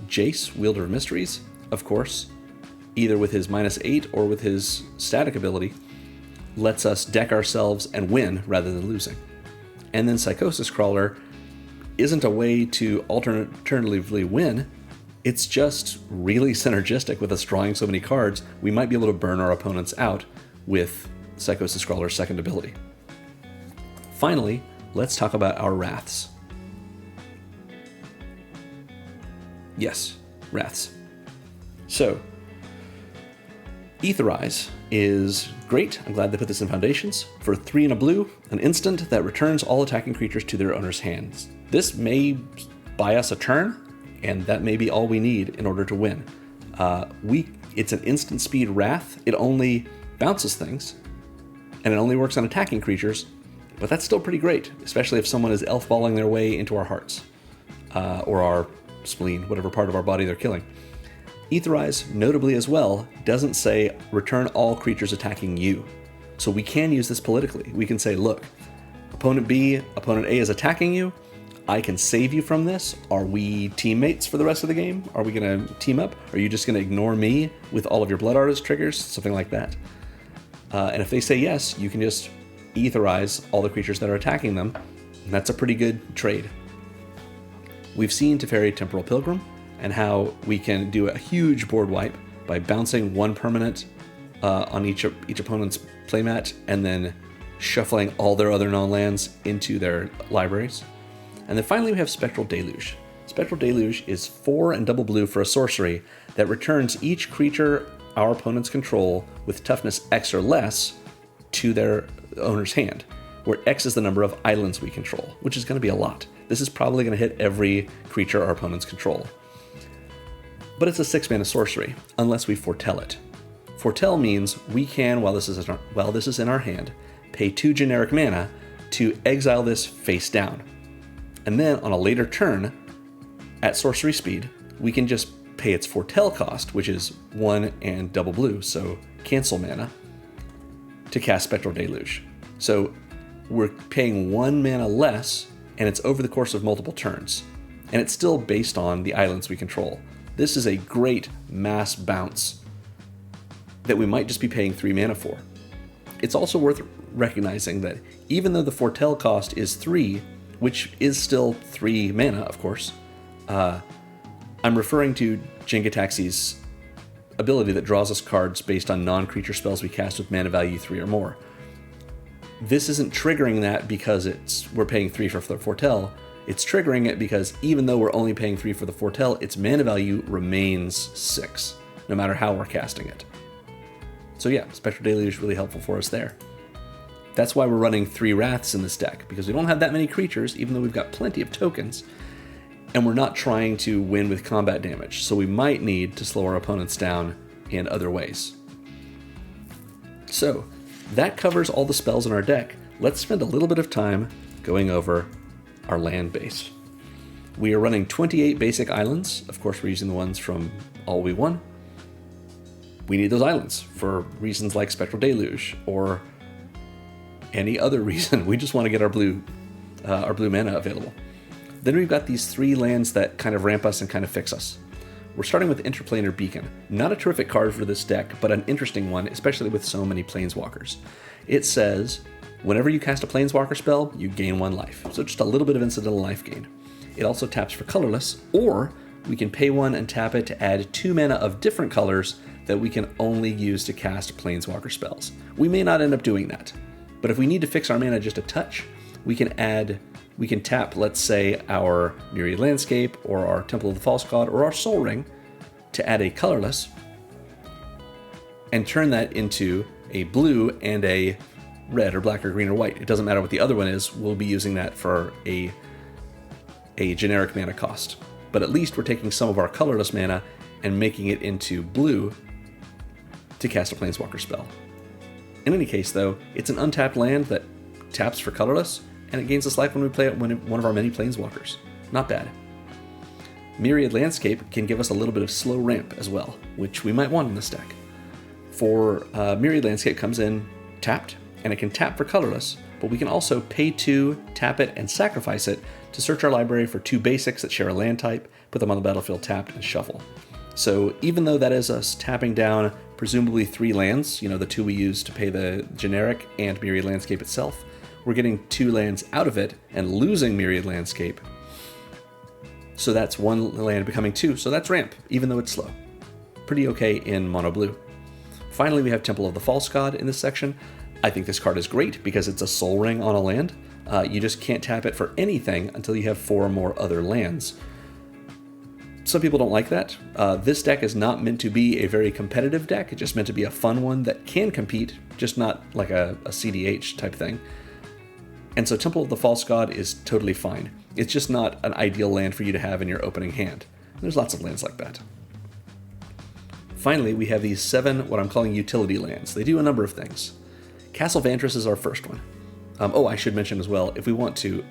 Speaker 1: Jace, Wielder of Mysteries, of course, either with his -8 or with his static ability, lets us deck ourselves and win rather than losing. And then Psychosis Crawler isn't a way to alternatively win, it's just really synergistic with us drawing so many cards, we might be able to burn our opponents out with Psychosis Crawler's second ability. Finally, let's talk about our Wraths. Yes, Wraths. So, Aetherize is great. I'm glad they put this in Foundations. For 3 and a blue, an instant that returns all attacking creatures to their owner's hands. This may buy us a turn, and that may be all we need in order to win. It's an instant speed Wrath. It only bounces things, and it only works on attacking creatures, but that's still pretty great, especially if someone is elf-balling their way into our hearts, or our spleen, whatever part of our body they're killing. Aetherize, notably as well, doesn't say return all creatures attacking you. So we can use this politically. We can say, look, opponent B, opponent A is attacking you. I can save you from this. Are we teammates for the rest of the game? Are we going to team up? Are you just going to ignore me with all of your Blood Artist triggers? Something like that. And if they say yes, you can just Aetherize all the creatures that are attacking them. And that's a pretty good trade. We've seen Teferi Temporal Pilgrim and how we can do a huge board wipe by bouncing one permanent on each opponent's playmat and then shuffling all their other non-lands into their libraries. And then finally we have Spectral Deluge. Spectral Deluge is 4 and double blue for a sorcery that returns each creature our opponents control with toughness X or less to their owner's hand, where X is the number of islands we control, which is going to be a lot. This is probably going to hit every creature our opponents control. But it's a 6-mana sorcery, unless we foretell it. Foretell means we can, while this is in our hand, pay 2 generic mana to exile this face down. And then on a later turn, at sorcery speed, we can just pay its foretell cost, which is 1 and double blue, so cancel mana, to cast Spectral Deluge. So we're paying 1 mana less, and it's over the course of multiple turns. And it's still based on the islands we control. This is a great mass bounce that we might just be paying 3 mana for. It's also worth recognizing that even though the foretell cost is 3, which is still 3 mana, of course, I'm referring to Jin-Gitaxias' ability that draws us cards based on non-creature spells we cast with mana value 3 or more. This isn't triggering that because we're paying 3 for the foretell. It's triggering it because even though we're only paying 3 for the foretell, its mana value remains 6, no matter how we're casting it. So yeah, Spectral Deluge is really helpful for us there. That's why we're running 3 Wraths in this deck, because we don't have that many creatures, even though we've got plenty of tokens, and we're not trying to win with combat damage, so we might need to slow our opponents down in other ways. So, that covers all the spells in our deck. Let's spend a little bit of time going over our land base. We are running 28 basic islands. Of course, we're using the ones from All We Won. We need those islands for reasons like Spectral Deluge or any other reason. We just want to get our blue mana available. Then we've got these 3 lands that kind of ramp us and kind of fix us. We're starting with Interplanar Beacon. Not a terrific card for this deck, but an interesting one, especially with so many Planeswalkers. It says, whenever you cast a Planeswalker spell, you gain 1 life. So just a little bit of incidental life gain. It also taps for colorless, or we can pay 1 and tap it to add 2 mana of different colors that we can only use to cast Planeswalker spells. We may not end up doing that, but if we need to fix our mana just a touch, we can tap, let's say, our Myriad Landscape, or our Temple of the False God, or our Soul Ring, to add a colorless, and turn that into a blue and a red, or black, or green, or white. It doesn't matter what the other one is, we'll be using that for a generic mana cost. But at least we're taking some of our colorless mana and making it into blue to cast a Planeswalker spell. In any case, though, it's an untapped land that taps for colorless, and it gains us life when we play it when one of our many Planeswalkers. Not bad. Myriad Landscape can give us a little bit of slow ramp as well, which we might want in this deck. For Myriad Landscape comes in tapped, and it can tap for colorless, but we can also pay 2, tap it, and sacrifice it to search our library for 2 basics that share a land type, put them on the battlefield tapped, and shuffle. So even though that is us tapping down presumably 3 lands, the 2 we use to pay the generic and Myriad Landscape itself, we're getting 2 lands out of it and losing Myriad Landscape. So that's 1 land becoming 2, so that's ramp, even though it's slow. Pretty okay in mono blue. Finally, we have Temple of the False God in this section. I think this card is great because it's a soul ring on a land. You just can't tap it for anything until you have 4 or more other lands. Some people don't like that. This deck is not meant to be a very competitive deck. It's just meant to be a fun one that can compete, just not like a CDH type thing. And so Temple of the False God is totally fine. It's just not an ideal land for you to have in your opening hand. There's lots of lands like that. Finally, we have these 7, what I'm calling utility lands. They do a number of things. Castle Vantress is our first one. I should mention as well, if we want to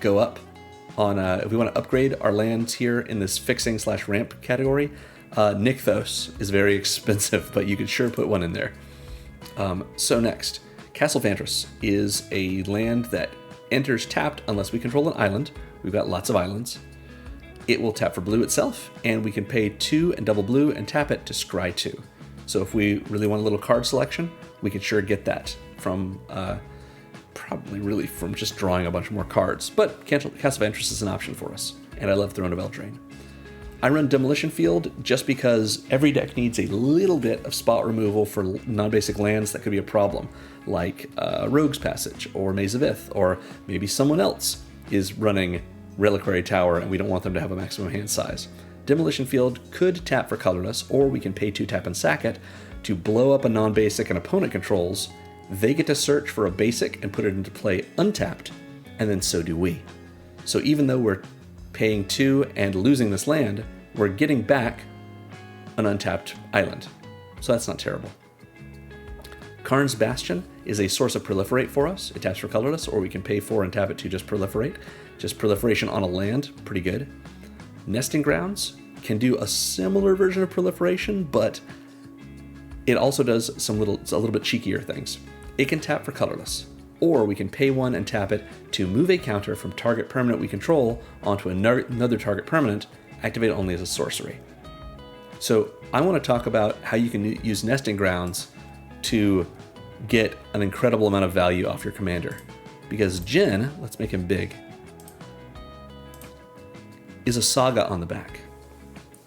Speaker 1: go up on, if we want to upgrade our lands here in this fixing/ramp category, Nykthos is very expensive, but you could sure put one in there. So next, Castle Vantress is a land that enters tapped unless we control an island. We've got lots of islands. It will tap for blue itself, and we can pay 2 and double blue and tap it to scry 2. So if we really want a little card selection, we can sure get that from probably really from just drawing a bunch more cards. But Castle Vantress is an option for us, and I love Throne of Eldraine. I run Demolition Field just because every deck needs a little bit of spot removal for non-basic lands that could be a problem, like Rogue's Passage or Maze of Ith, or maybe someone else is running Reliquary Tower and we don't want them to have a maximum hand size. Demolition Field could tap for colorless, or we can pay 2 tap and sack it to blow up a non-basic an opponent controls. They get to search for a basic and put it into play untapped, and then so do we. So even though we're paying 2 and losing this land, we're getting back an untapped island. So that's not terrible. Karn's Bastion is a source of Proliferate for us. It taps for colorless, or we can pay 4 and tap it to just Proliferate. Just proliferation on a land, pretty good. Nesting Grounds can do a similar version of Proliferation, but it also does it's a little bit cheekier things. It can tap for colorless, or we can pay 1 and tap it to move a counter from target permanent we control onto another target permanent, activate it only as a sorcery. So I want to talk about how you can use Nesting Grounds to get an incredible amount of value off your commander. Because Jin, let's make him big, is a saga on the back.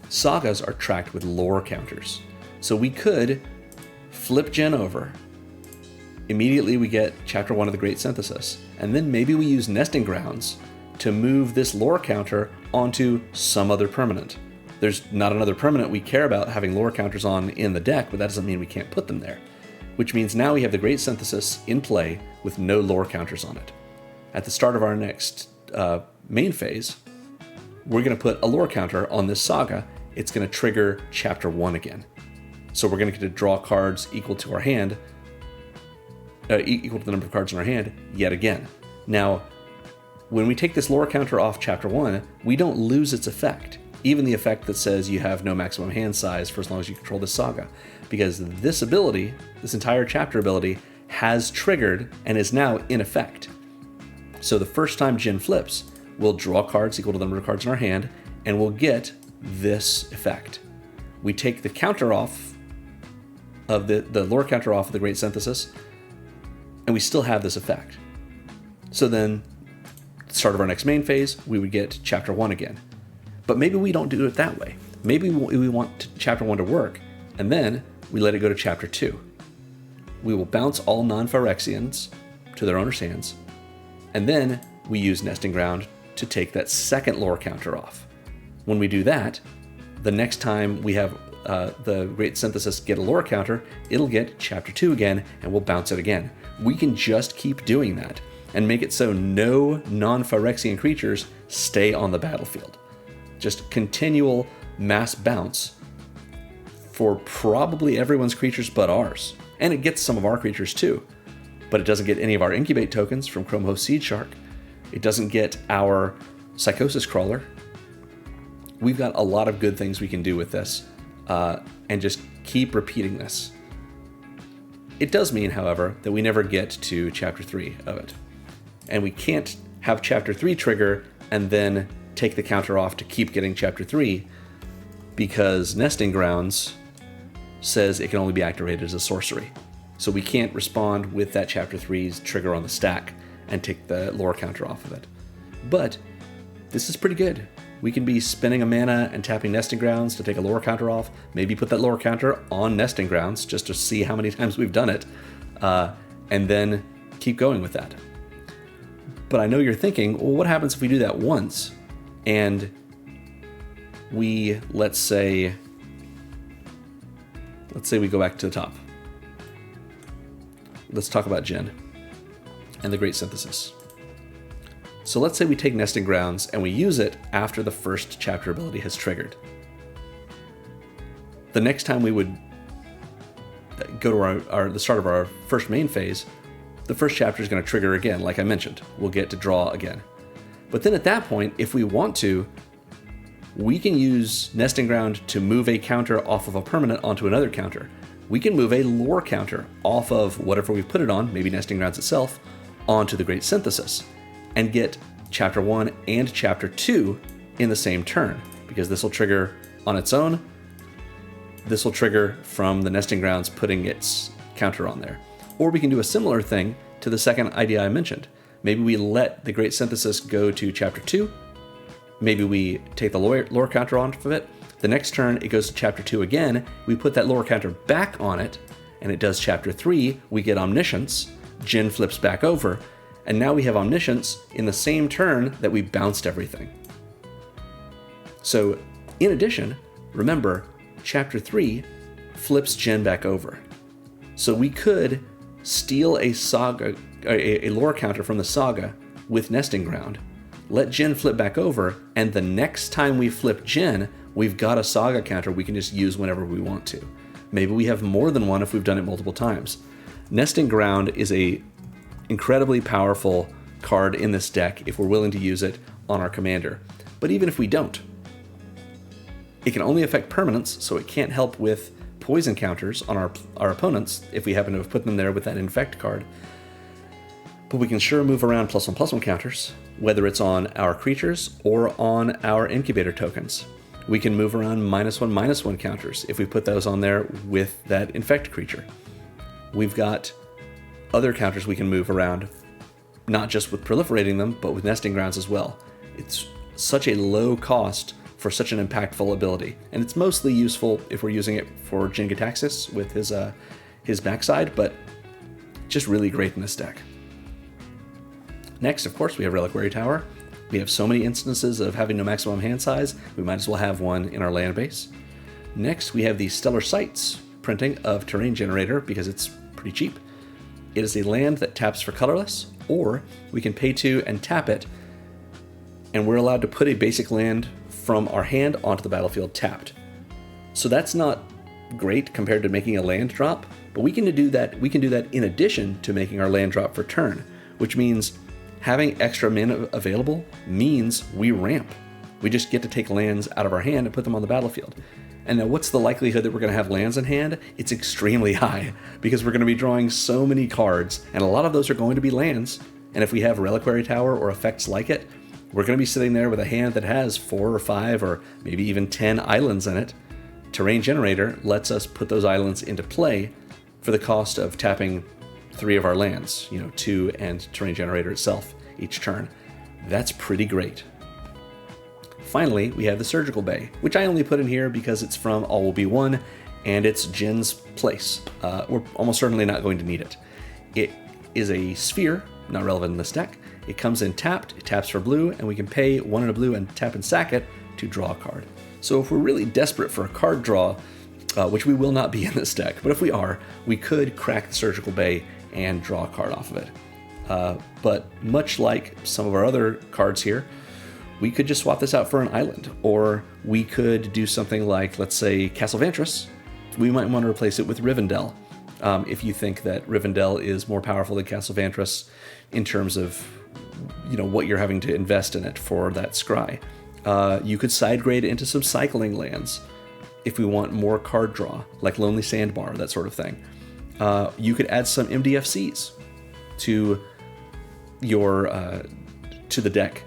Speaker 1: Sagas are tracked with lore counters. So we could flip Jin over. Immediately we get Chapter 1 of the Great Synthesis. And then maybe we use Nesting Grounds to move this lore counter onto some other permanent. There's not another permanent we care about having lore counters on in the deck, but that doesn't mean we can't put them there. Which means now we have the Great Synthesis in play with no lore counters on it. At the start of our next main phase, we're going to put a lore counter on this saga. It's going to trigger Chapter 1 again. So we're going to get to draw cards equal to our hand, equal to the number of cards in our hand yet again. Now, when we take this lore counter off Chapter 1, we don't lose its effect, even the effect that says you have no maximum hand size for as long as you control this saga, because this ability, this entire chapter ability, has triggered and is now in effect. So the first time Jin flips, we'll draw cards equal to the number of cards in our hand, and we'll get this effect. We take the counter off of the lore counter off of the Great Synthesis, and we still have this effect. So then, at the start of our next main phase, we would get Chapter 1 again. But maybe we don't do it that way. Maybe we want Chapter 1 to work, and then we let it go to Chapter 2. We will bounce all non-Phyrexians to their owner's hands, and then we use Nesting Ground to take that second lore counter off. When we do that, the next time we have the Great Synthesis get a lore counter, it'll get Chapter 2 again, and we'll bounce it again. We can just keep doing that and make it so no non-Phyrexian creatures stay on the battlefield. Just continual mass bounce for probably everyone's creatures but ours. And it gets some of our creatures too. But it doesn't get any of our Incubate tokens from Chrome Host Seed Shark. It doesn't get our Psychosis Crawler. We've got a lot of good things we can do with this, and just keep repeating this. It does mean, however, that we never get to Chapter 3 of it. And we can't have Chapter 3 trigger and then take the counter off to keep getting Chapter 3, because Nesting Grounds says it can only be activated as a sorcery. So we can't respond with that Chapter 3's trigger on the stack and take the lore counter off of it. But this is pretty good. We can be spending a mana and tapping Nesting Grounds to take a lore counter off, maybe put that lore counter on Nesting Grounds just to see how many times we've done it, and then keep going with that. But I know you're thinking, well, what happens if we do that once and we, let's say we go back to the top. Let's talk about Jin and the Great Synthesis. So let's say we take Nesting Grounds and we use it after the first chapter ability has triggered. The next time we would go to the start of our first main phase, the first chapter is going to trigger again, like I mentioned. We'll get to draw again. But then at that point, if we want to, we can use Nesting Ground to move a counter off of a permanent onto another counter. We can move a lore counter off of whatever we've put it on, maybe Nesting Grounds itself, onto the Great Synthesis, and get Chapter 1 and Chapter 2 in the same turn, because this will trigger on its own. This will trigger from the Nesting Grounds putting its counter on there. Or we can do a similar thing to the second idea I mentioned. Maybe we let the Great Synthesis go to Chapter 2. Maybe we take the lore counter off of it. The next turn, it goes to Chapter 2 again. We put that lore counter back on it, and it does Chapter 3. We get Omniscience. Jin flips back over, and now we have Omniscience in the same turn that we bounced everything. So, in addition, remember, Chapter 3 flips Jin back over. So we could steal a saga, a lore counter from the saga with Nesting Ground, let Jin flip back over, and the next time we flip Jin, we've got a saga counter we can just use whenever we want to. Maybe we have more than one if we've done it multiple times. Nesting Ground is a incredibly powerful card in this deck if we're willing to use it on our commander. But even if we don't, it can only affect permanents, so it can't help with poison counters on our opponents if we happen to have put them there with that infect card. But we can sure move around +1/+1 counters, whether it's on our creatures or on our incubator tokens. We can move around -1/-1 counters if we put those on there with that infect creature. We've got other counters we can move around, not just with proliferating them, but with Nesting Grounds as well. It's such a low cost for such an impactful ability, and it's mostly useful if we're using it for Jin-Gitaxias with his backside, but just really great in this deck. Next, of course, we have Reliquary Tower. We have so many instances of having no maximum hand size, we might as well have one in our land base. Next, we have the Stellar Sights printing of Terrain Generator because it's pretty cheap. It is a land that taps for colorless, or we can pay 2 and tap it, and we're allowed to put a basic land from our hand onto the battlefield tapped. So that's not great compared to making a land drop, but we can do that in addition to making our land drop for turn, which means having extra mana available means we ramp. We just get to take lands out of our hand and put them on the battlefield. And now what's the likelihood that we're going to have lands in hand? It's extremely high, because we're going to be drawing so many cards, and a lot of those are going to be lands. And if we have Reliquary Tower or effects like it, we're going to be sitting there with a hand that has 4 or 5 or maybe even 10 islands in it. Terrain Generator lets us put those islands into play for the cost of tapping 3 of our lands, 2 and Terrain Generator itself each turn. That's pretty great. Finally, we have the Surgical Bay, which I only put in here because it's from All Will Be One, and it's Jin's place. We're almost certainly not going to need it. It is a sphere, not relevant in this deck. It comes in tapped, it taps for blue, and we can pay 1 and a blue and tap and sack it to draw a card. So if we're really desperate for a card draw, which we will not be in this deck, but if we are, we could crack the Surgical Bay and draw a card off of it. But much like some of our other cards here, we could just swap this out for an island, or we could do something like, let's say, Castle Vantress. We might want to replace it with Rivendell, if you think that Rivendell is more powerful than Castle Vantress in terms of, what you're having to invest in it for that scry. You could side grade into some cycling lands if we want more card draw, like Lonely Sandbar, that sort of thing. You could add some MDFCs to your to the deck.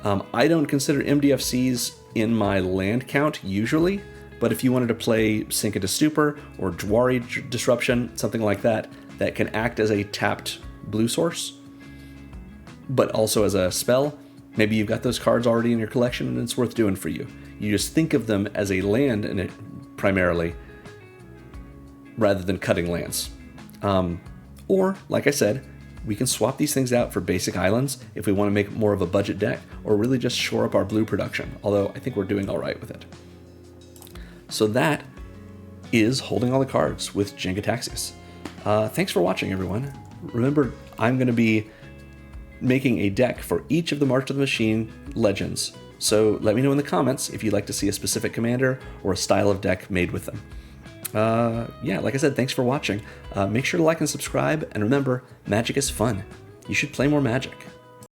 Speaker 1: I don't consider MDFCs in my land count usually, but if you wanted to play Sink into Stupor or Jwari Disruption, something like that, that can act as a tapped blue source, but also as a spell, maybe you've got those cards already in your collection and it's worth doing for you. You just think of them as a land in it primarily, rather than cutting lands. Or, like I said, we can swap these things out for basic islands if we want to make more of a budget deck, or really just shore up our blue production, although I think we're doing all right with it. So that is Holding All the Cards with Jin-Gitaxias. Thanks for watching, everyone. Remember, I'm going to be making a deck for each of the March of the Machine legends, so let me know in the comments if you'd like to see a specific commander or a style of deck made with them. Yeah, like I said, thanks for watching. Make sure to like and subscribe, and remember, Magic is fun. You should play more Magic.